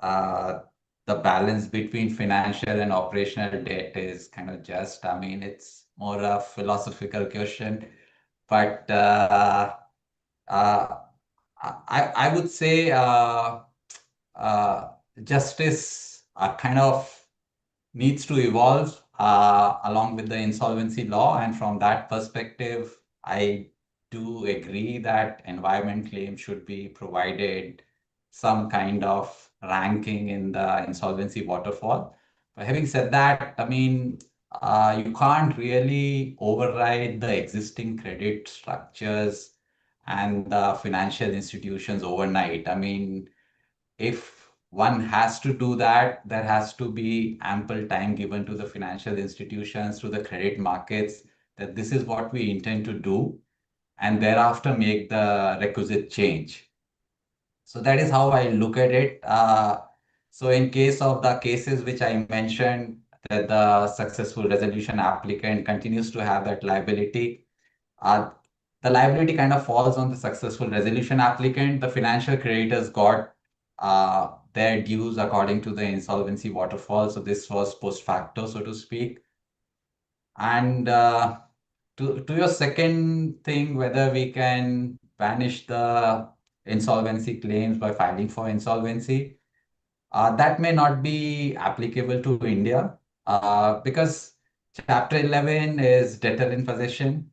the balance between financial and operational debt is kind of just, I mean, it's more a philosophical question. But I would say justice kind of needs to evolve along with the insolvency law. And from that perspective, I do agree that environment claims should be provided some kind of ranking in the insolvency waterfall. But having said that, I mean, you can't really override the existing credit structures and the financial institutions overnight. I mean, if one has to do that, there has to be ample time given to the financial institutions, to the credit markets, that this is what we intend to do, and thereafter make the requisite change. So that is how I look at it. So in case of the cases which I mentioned, that the successful resolution applicant continues to have that liability, the liability kind of falls on the successful resolution applicant. The financial creditors got their dues according to the insolvency waterfall. So this was post facto, so to speak. And to your second thing, whether we can banish the insolvency claims by filing for insolvency, that may not be applicable to India because Chapter 11 is debtor in possession.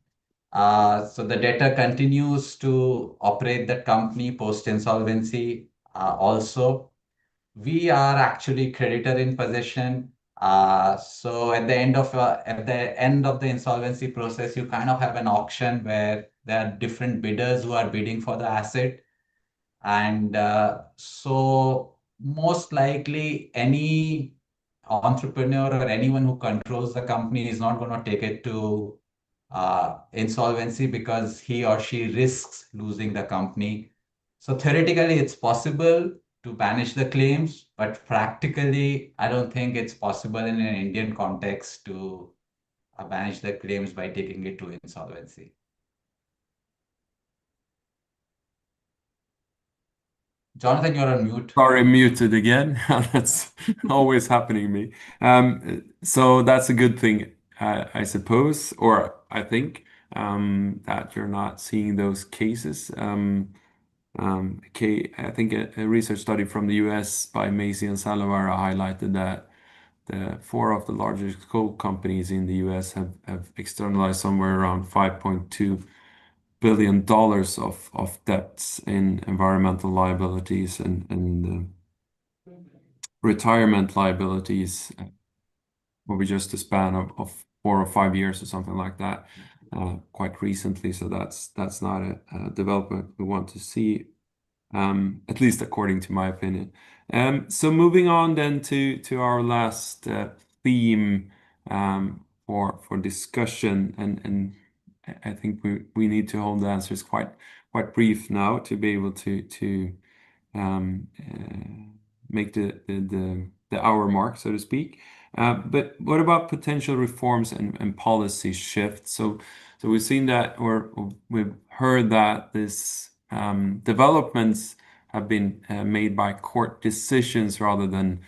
So the debtor continues to operate the company post insolvency also. We are actually creditor in possession. So at the end of the insolvency process, you kind of have an auction where there are different bidders who are bidding for the asset. And so most likely any entrepreneur or anyone who controls the company is not going to take it to insolvency because he or she risks losing the company. So theoretically, it's possible to banish the claims, but practically, I don't think it's possible in an Indian context to banish the claims by taking it to insolvency. Jonathan, you're on mute. Sorry, muted again. That's always happening to me. So that's a good thing, I suppose, or I think, that you're not seeing those cases. I think a research study from the US by Macy and Salavara highlighted that the 4 of the largest coal companies in the US have externalized somewhere around $5.2 billion of debts in environmental liabilities and retirement liabilities over just a span of 4 or 5 years or something like that, quite recently. So that's not a development we want to see, at least according to my opinion. So moving on then to our last theme for discussion, and I think we need to hold the answers quite brief now to be able to make the hour mark, so to speak. But what about potential reforms and policy shifts? So we've seen that, or we've heard that this developments have been made by court decisions rather than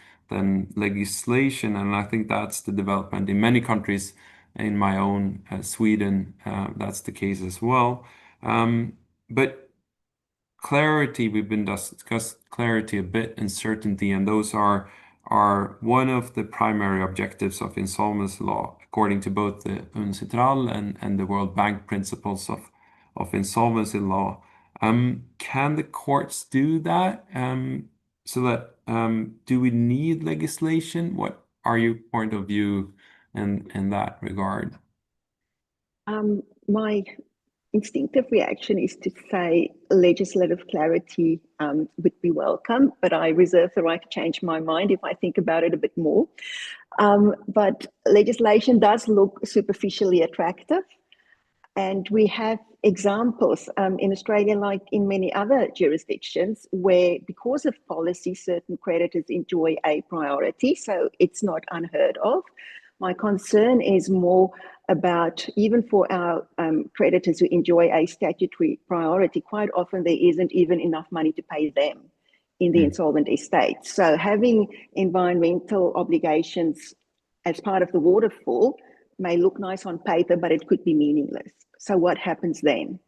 legislation, and I think that's the development in many countries. In my own Sweden, that's the case as well. But clarity, we've been discussed clarity a bit, and certainty, and those are one of the primary objectives of insolvency law, according to both the UNCITRAL and the World Bank principles of insolvency law. Can the courts do that? So that do we need legislation? What are your point of view in that regard? My instinctive reaction is to say legislative clarity would be welcome, but I reserve the right to change my mind if I think about it a bit more. But legislation does look superficially attractive. And we have examples in Australia, like in many other jurisdictions, where because of policy, certain creditors enjoy a priority. So it's not unheard of. My concern is more about, even for our creditors who enjoy a statutory priority, quite often there isn't even enough money to pay them in the insolvent estate. So having environmental obligations as part of the waterfall may look nice on paper, but it could be meaningless. So what happens then?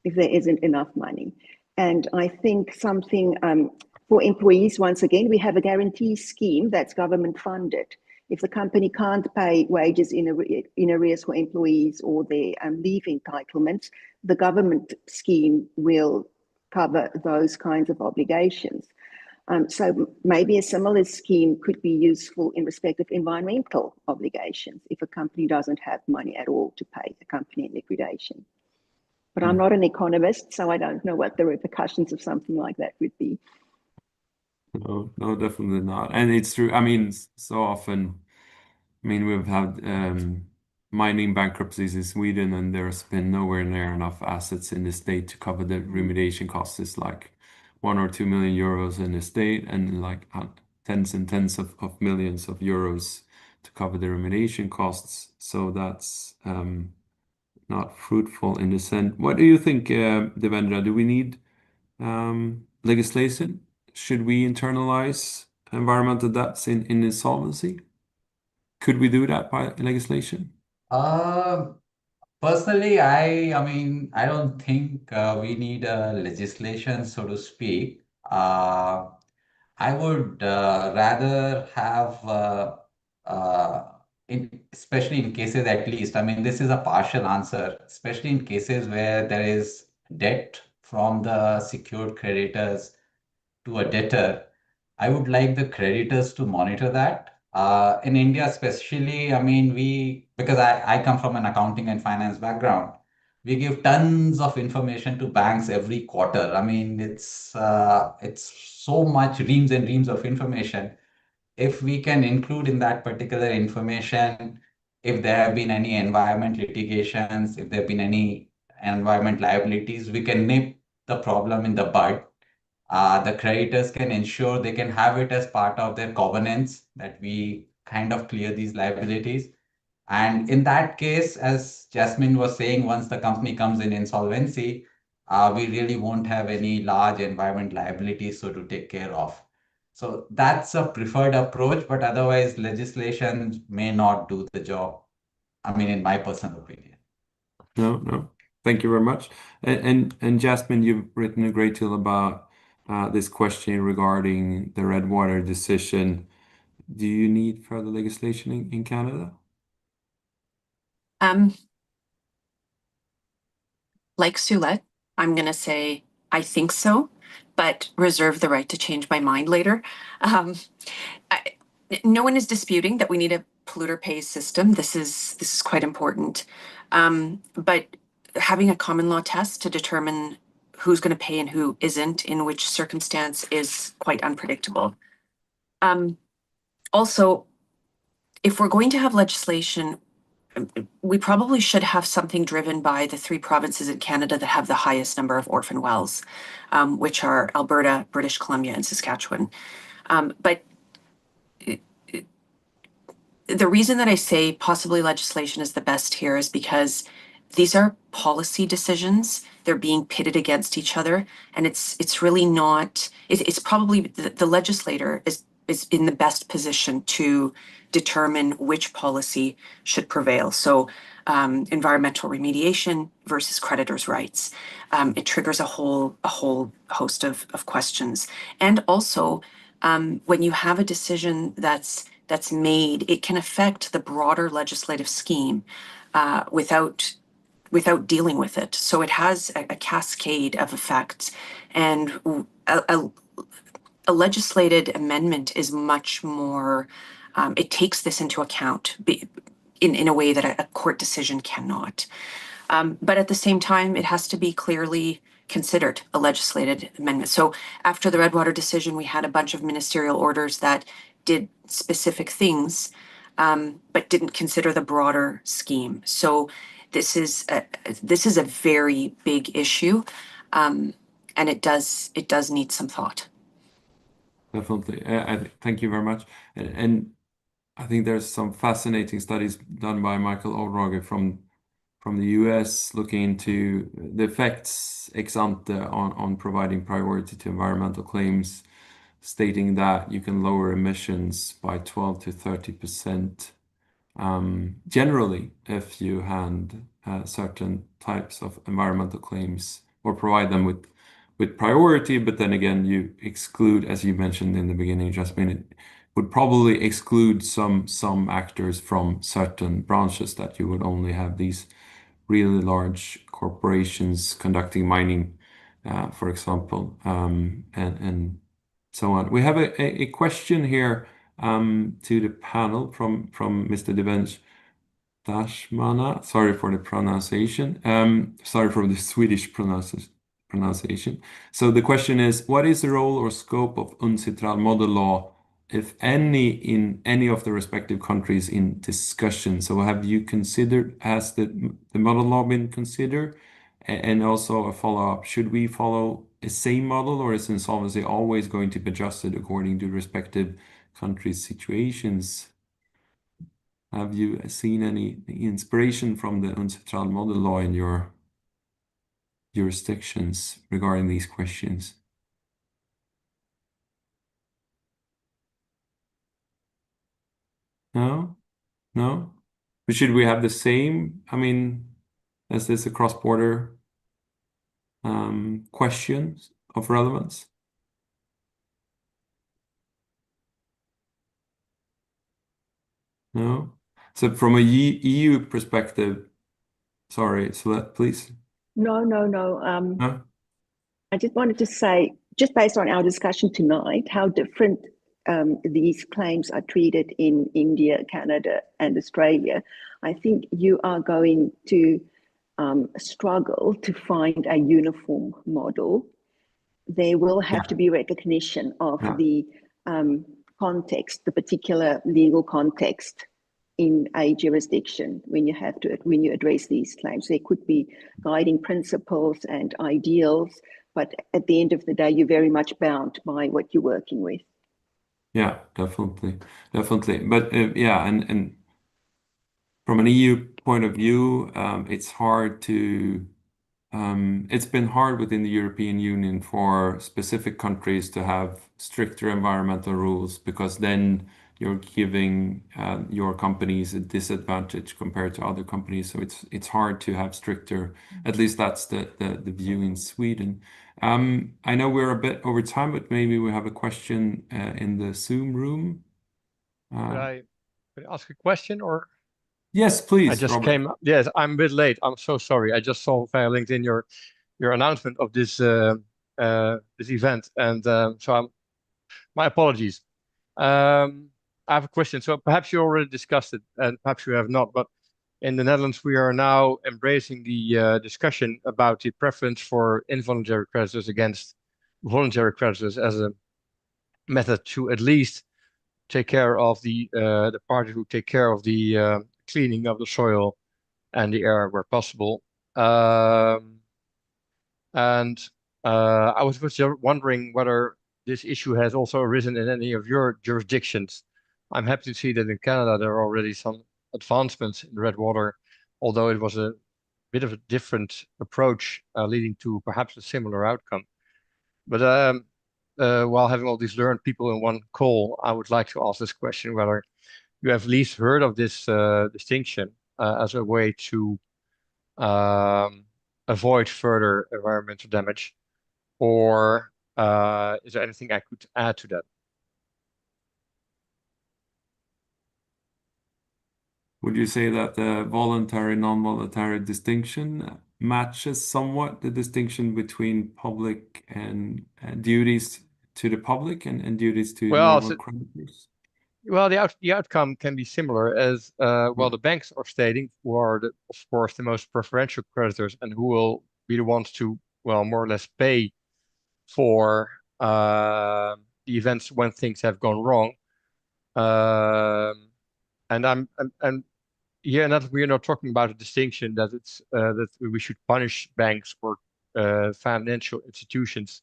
if there isn't enough money. And I think something for employees, once again, we have a guarantee scheme that's government funded. If the company can't pay wages in arrears for employees or their leave entitlements, the government scheme will cover those kinds of obligations. So maybe a similar scheme could be useful in respect of environmental obligations if a company doesn't have money at all to pay the company in liquidation. But I'm not an economist, so I don't know what the repercussions of something like that would be. No, no, definitely not. And it's true. I mean, so often, I mean, we've had mining bankruptcies in Sweden, and there's been nowhere near enough assets in the state to cover the remediation costs. It's like 1 or 2 million euros in the state, and like tens and tens of millions of euros to cover the remediation costs. So that's not fruitful in the sense. What do you think, Devendra? Do we need legislation? Should we internalize environmental debts in insolvency? Could we do that by legislation? Personally, I mean, I don't think we need a legislation, so to speak. I would rather have, especially in cases at least, I mean, this is a partial answer, especially in cases where there is debt from the secured creditors to a debtor. I would like the creditors to monitor that. In India, especially, I mean, because I come from an accounting and finance background, we give tons of information to banks every quarter. I mean, it's so much reams and reams of information. If we can include in that particular information, if there have been any environment litigations, if there have been any environment liabilities, we can nip the problem in the bud. The creditors can ensure they can have it as part of their covenants that we kind of clear these liabilities. And in that case, as Jassmine was saying, once the company comes in insolvency, we really won't have any large environment liabilities so to take care of. So that's a preferred approach, but otherwise legislation may not do the job. I mean, in my personal opinion. No, no. Thank you very much. And Jassmine, you've written a great deal about this question regarding the Redwater decision. Do you need further legislation in Canada? Like Sulette, I'm going to say I think so, but reserve the right to change my mind later. No one is disputing that we need a polluter pays system. This is quite important. But having a common law test to determine who's going to pay and who isn't in which circumstance is quite unpredictable. Also, if we're going to have legislation, we probably should have something driven by the 3 provinces in Canada that have the highest number of orphan wells, which are Alberta, British Columbia, and Saskatchewan. But the reason that I say possibly legislation is the best here is because these are policy decisions. They're being pitted against each other, and it's really not. It's probably the legislator is in the best position to determine which policy should prevail. So, environmental remediation versus creditors' rights. It triggers a whole host of questions, and also when you have a decision that's made, it can affect the broader legislative scheme without dealing with it. So it has a cascade of effects, and a legislated amendment is much more, it takes this into account in a way that a court decision cannot. But at the same time, it has to be clearly considered a legislated amendment. So after the Redwater decision, we had a bunch of ministerial orders that did specific things, but didn't consider the broader scheme. So this is a very big issue, and it does need some thought. Definitely. Thank you very much. And I think there's some fascinating studies done by Michael O'Rourke from the US looking into the effects ex ante on providing priority to environmental claims, stating that you can lower emissions by 12 to 30% generally if you hand certain types of environmental claims or provide them with priority, but then again, you exclude, as you mentioned in the beginning, Jassmine, it would probably exclude some actors from certain branches, that you would only have these really large corporations conducting mining, for example, and so on. We have a question here to the panel from Mr. Devendra. Sorry for the pronunciation. Sorry for the Swedish pronunciation. So the question is, what is the role or scope of UNCITRAL model law, if any, in any of the respective countries in discussion? So have you considered, has the model law been considered? And also a follow-up, should we follow a same model, or is insolvency always going to be adjusted according to respective countries' situations? Have you seen any inspiration from the UNCITRAL model law in your jurisdictions regarding these questions? No? No? But should we have the same, I mean, is this a cross-border question of relevance? No? So from a EU perspective, sorry, Sulette, please. No. No? I just wanted to say, just based on our discussion tonight, how different these claims are treated in India, Canada, and Australia. I think you are going to struggle to find a uniform model. There will have to be recognition of the context, the particular legal context in a jurisdiction when you address these claims. There could be guiding principles and ideals, but at the end of the day, you're very much bound by what you're working with. Yeah, definitely. But yeah, and from an EU point of view, it's hard to it's been hard within the European Union for specific countries to have stricter environmental rules, because then you're giving your companies a disadvantage compared to other companies. So it's hard to have stricter, at least that's the view in Sweden. I know we're a bit over time, but maybe we have a question in the Zoom room. Could I ask a question, or? Yes, please, I just Robert. came. Yes, I'm a bit late. I'm so sorry. I just saw via LinkedIn your announcement of this this event, and my apologies. I have a question. So perhaps you already discussed it, and perhaps you have not. But in the Netherlands, we are now embracing the discussion about the preference for involuntary creditors against voluntary creditors as a method to at least take care of the parties who take care of the cleaning of the soil and the air where possible. And I was just wondering whether this issue has also arisen in any of your jurisdictions. I'm happy to see that in Canada there are already some advancements in red water, although it was a bit of a different approach, leading to perhaps a similar outcome. But while having all these learned people in one call, I would like to ask this question, whether you have at least heard of this distinction as a way to avoid further environmental damage, or is there anything I could add to that? Would you say that the voluntary, non-voluntary distinction matches somewhat the distinction between public and duties to the public and duties to normal creditors? Well, the outcome can be similar, as well, the banks are stating who are, of course, the most preferential creditors and who will be the ones to, well, more or less pay for the events when things have gone wrong. And here, that we are not talking about a distinction that it's that we should punish banks or financial institutions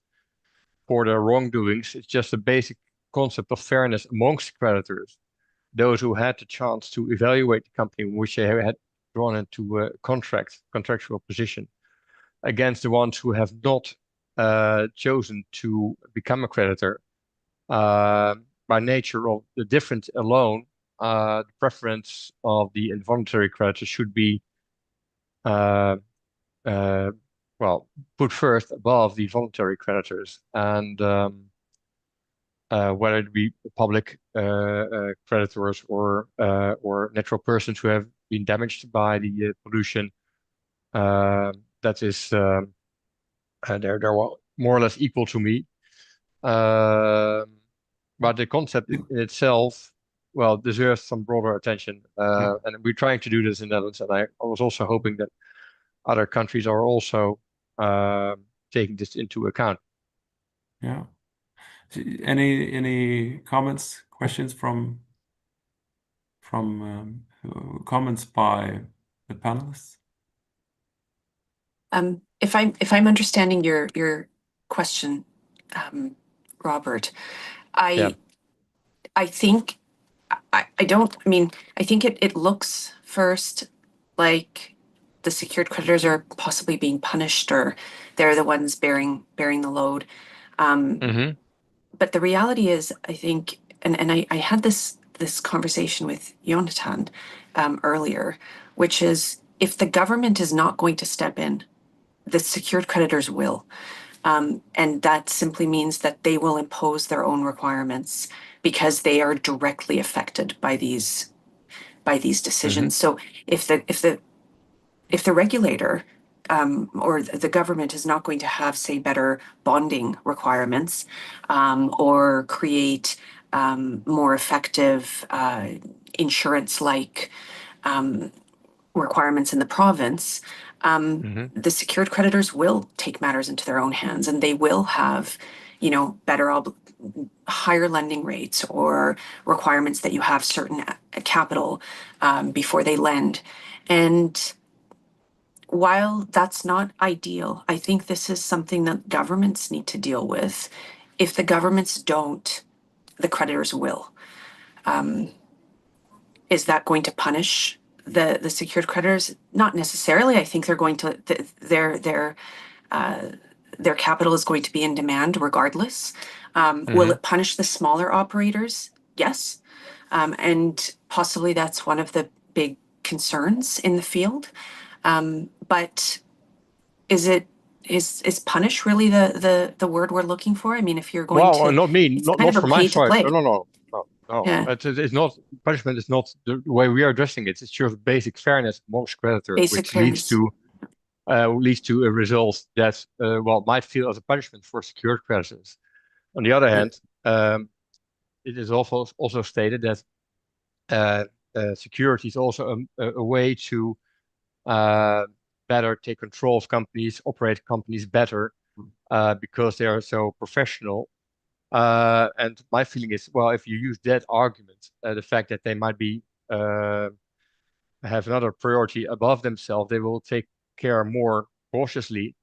for their wrongdoings. It's just a basic concept of fairness amongst creditors, those who had the chance to evaluate the company in which they had drawn into a contractual position, against the ones who have not chosen to become a creditor. By nature of the difference alone, the preference of the involuntary creditor should be well, put first above the voluntary creditors, and whether it be public creditors or natural persons who have been damaged by the pollution. That is, they're more or less equal to me. But the concept in itself, well, deserves some broader attention. And we're trying to do this in the Netherlands, and I was also hoping that other countries are also taking this into account. Yeah. Any comments, questions from comments by the panelists? If I'm understanding your question, Robert, Yeah. I think I think it looks first like the secured creditors are possibly being punished, or they're the ones bearing the load. But the reality is, I think, and I had this conversation with Jonathan earlier, which is, if the government is not going to step in, the secured creditors will. And that simply means that they will impose their own requirements because they are directly affected by these decisions. So if the regulator or the government is not going to have, say, better bonding requirements, or create more effective insurance-like requirements in the province, the secured creditors will take matters into their own hands, and they will have, better higher lending rates, or requirements that you have certain capital before they lend. And while that's not ideal, I think this is something that governments need to deal with. If the governments don't, the creditors will. Is that going to punish the secured creditors? Not necessarily. I think they're going to their capital is going to be in demand regardless. Will it punish the smaller operators? Yes, and possibly that's one of the big concerns in the field. But is punish really the word we're looking for? I mean, if you're going to, not me, it's not kind of a from my pay to side. play. No. Yeah. It's not, punishment is not the way we are addressing it. It's just basic fairness amongst creditors, Basic which leads to a result that might feel as a punishment for secured creditors. On the other hand, it is also stated that security is also a way to better take control of companies, operate companies better, because they are so professional. And my feeling is, well, if you use that argument, the fact that they might be have another priority above themselves, they will take care more cautiously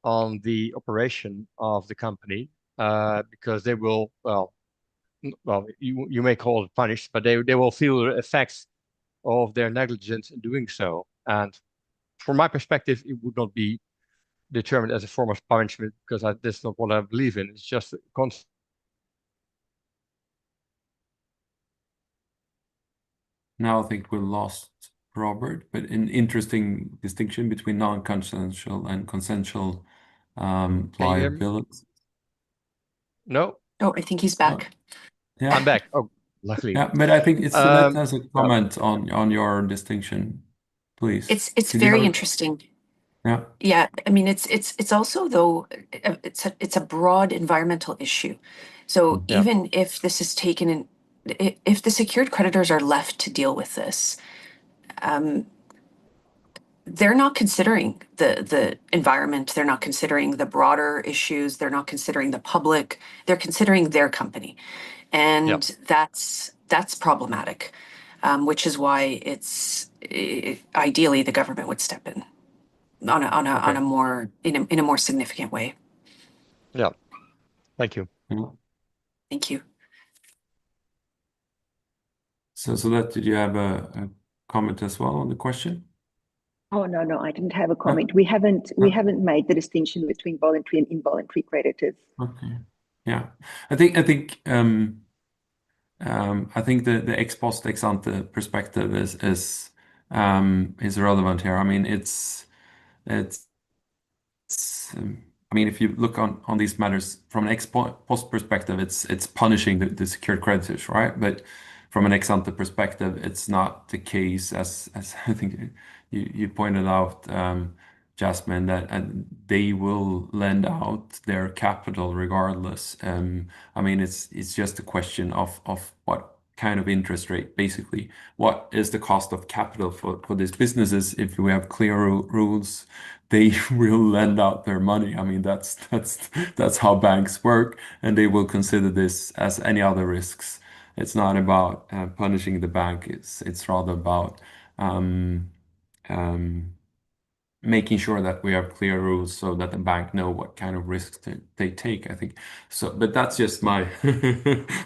on the operation of the company, because they will, you may call it punished, but they will feel the effects of their negligence in doing so. And from my perspective, it would not be determined as a form of punishment, because that's not what I believe in. It's just a concept. Now I think we lost Robert, but an interesting distinction between non-consensual and consensual liabilities. No? Oh, I think he's back. Yeah. I'm back. Oh, luckily. Yeah, but I think Sulette has a comment on your distinction, please. It's very interesting. Yeah. Yeah, I mean, it's also, though, it's a broad environmental issue. So even if this is taken in, if the secured creditors are left to deal with this, they're not considering the environment, they're not considering the broader issues, they're not considering the public, they're considering their company. And that's problematic, which is why ideally the government would step in on a more in a more significant way. Yeah. Thank you. Thank you. So that, did you have a comment as well on the question? Oh, no, I didn't have a comment. We haven't made the distinction between voluntary and involuntary creditors. Okay. Yeah. I think the ex post ex ante perspective is relevant here. I mean, it's I mean, if you look on these matters from an ex post perspective, it's punishing the secured creditors, right? But from an ex ante perspective, it's not the case, as I think you pointed out, Jassmine, that they will lend out their capital regardless. I mean, it's just a question of what kind of interest rate, basically. What is the cost of capital for these businesses? If we have clear rules, they will lend out their money. I mean, that's how banks work, and they will consider this as any other risks. It's not about punishing the bank. It's rather about um, making sure that we have clear rules so that the bank know what kind of risks they take, I think. So, but that's just my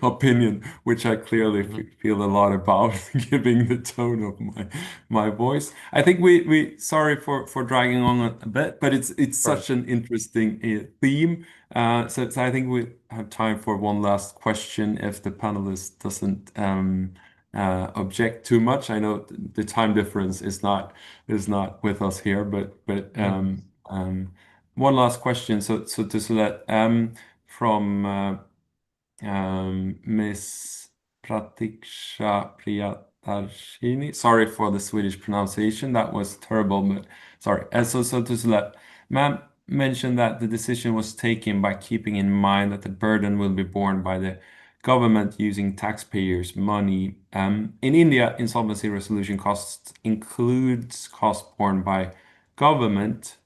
opinion, which I clearly feel a lot about, giving the tone of my voice. I think we sorry for dragging on a bit, but it's such an interesting theme. So I think we have time for one last question if the panelist doesn't object too much. I know the time difference is not with us here, but one last question. So to Sulette, from Miss Pratiksha Priyadarshini. Sorry for the Swedish pronunciation. That was terrible, but sorry. So to Sulette, ma'am mentioned that the decision was taken by keeping in mind that the burden will be borne by the government using taxpayers' money. In India, insolvency resolution costs includes costs borne by government.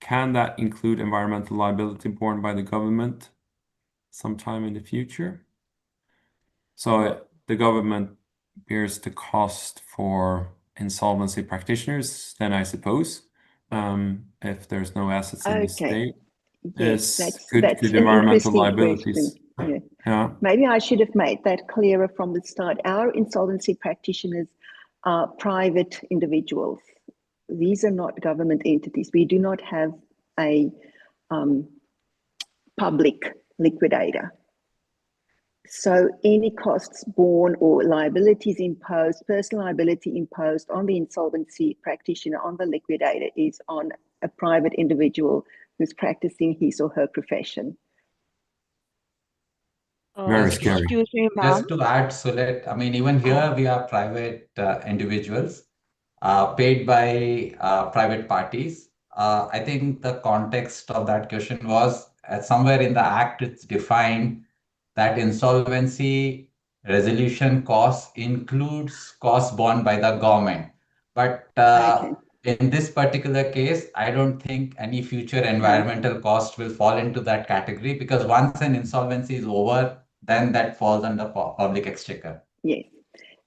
Can that include environmental liability borne by the government sometime in the future? So the government bears the cost for insolvency practitioners, then I suppose, if there's no assets in the state. Yes, that's an environmental interesting liabilities. question. Yeah. Maybe I should have made that clearer from the start. Our insolvency practitioners are private individuals. These are not government entities. We do not have a public liquidator. So any costs borne or liabilities imposed, personal liability imposed on the insolvency practitioner, on the liquidator, is on a private individual who's practicing his or her profession. Very scary. Excuse me, ma'am. Just to add, Sulette, I mean, even here we are private individuals paid by private parties. I think the context of that question was somewhere in the Act, it's defined that insolvency resolution costs includes costs borne by the government. But in this particular case, I don't think any future environmental cost will fall into that category, because once an insolvency is over, then that falls under public exchequer. Yes.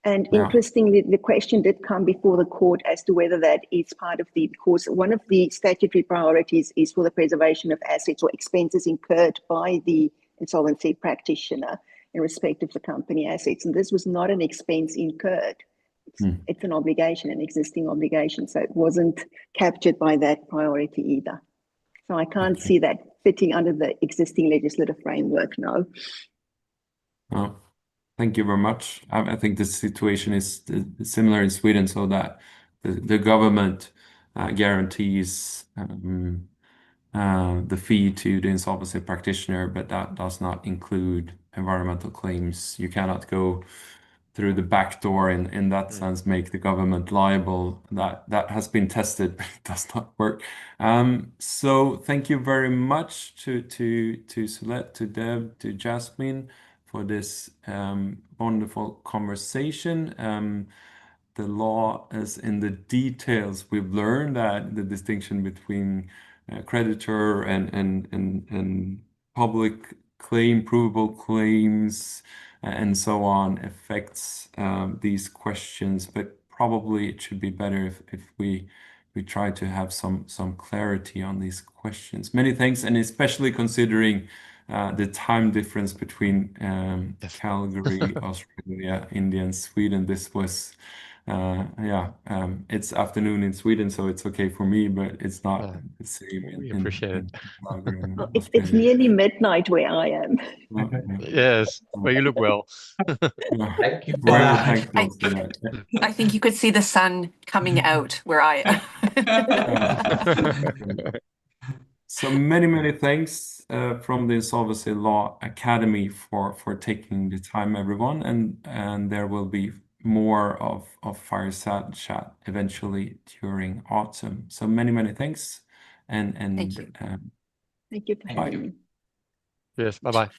And interestingly, the question did come before the court as to whether that is part of the course. One of the statutory priorities is for the preservation of assets or expenses incurred by the insolvency practitioner in respect of the company assets. And this was not an expense incurred. It's an obligation, an existing obligation. So it wasn't captured by that priority either. So I can't see that fitting under the existing legislative framework, no. Oh, thank you very much. I think the situation is similar in Sweden, so that the government guarantees the fee to the insolvency practitioner, but that does not include environmental claims. You cannot go through the back door in that sense, make the government liable. That has been tested, but it does not work. So thank you very much to Sulette, to Deb, to Jassmine for this wonderful conversation. The law is in the details. We've learned that the distinction between creditor and public claim, provable claims, and so on affects these questions. But probably it should be better if we try to have some clarity on these questions. Many thanks, and especially considering the time difference between Calgary, Australia, India, and Sweden. This was it's afternoon in Sweden, so it's okay for me, but it's not the same We appreciate it. Calgary and It's Australia. nearly midnight where I am. Yes, well, you look well. Thank you for Very that. thankful for that. I think you could see the sun coming out where I am. So many thanks from the Insolvency Law Academy for taking the time, everyone, and there will be more of Fireside Chat eventually during autumn. So many thanks, and Thank you. Thank you for Thank having you. me. Yes, bye-bye.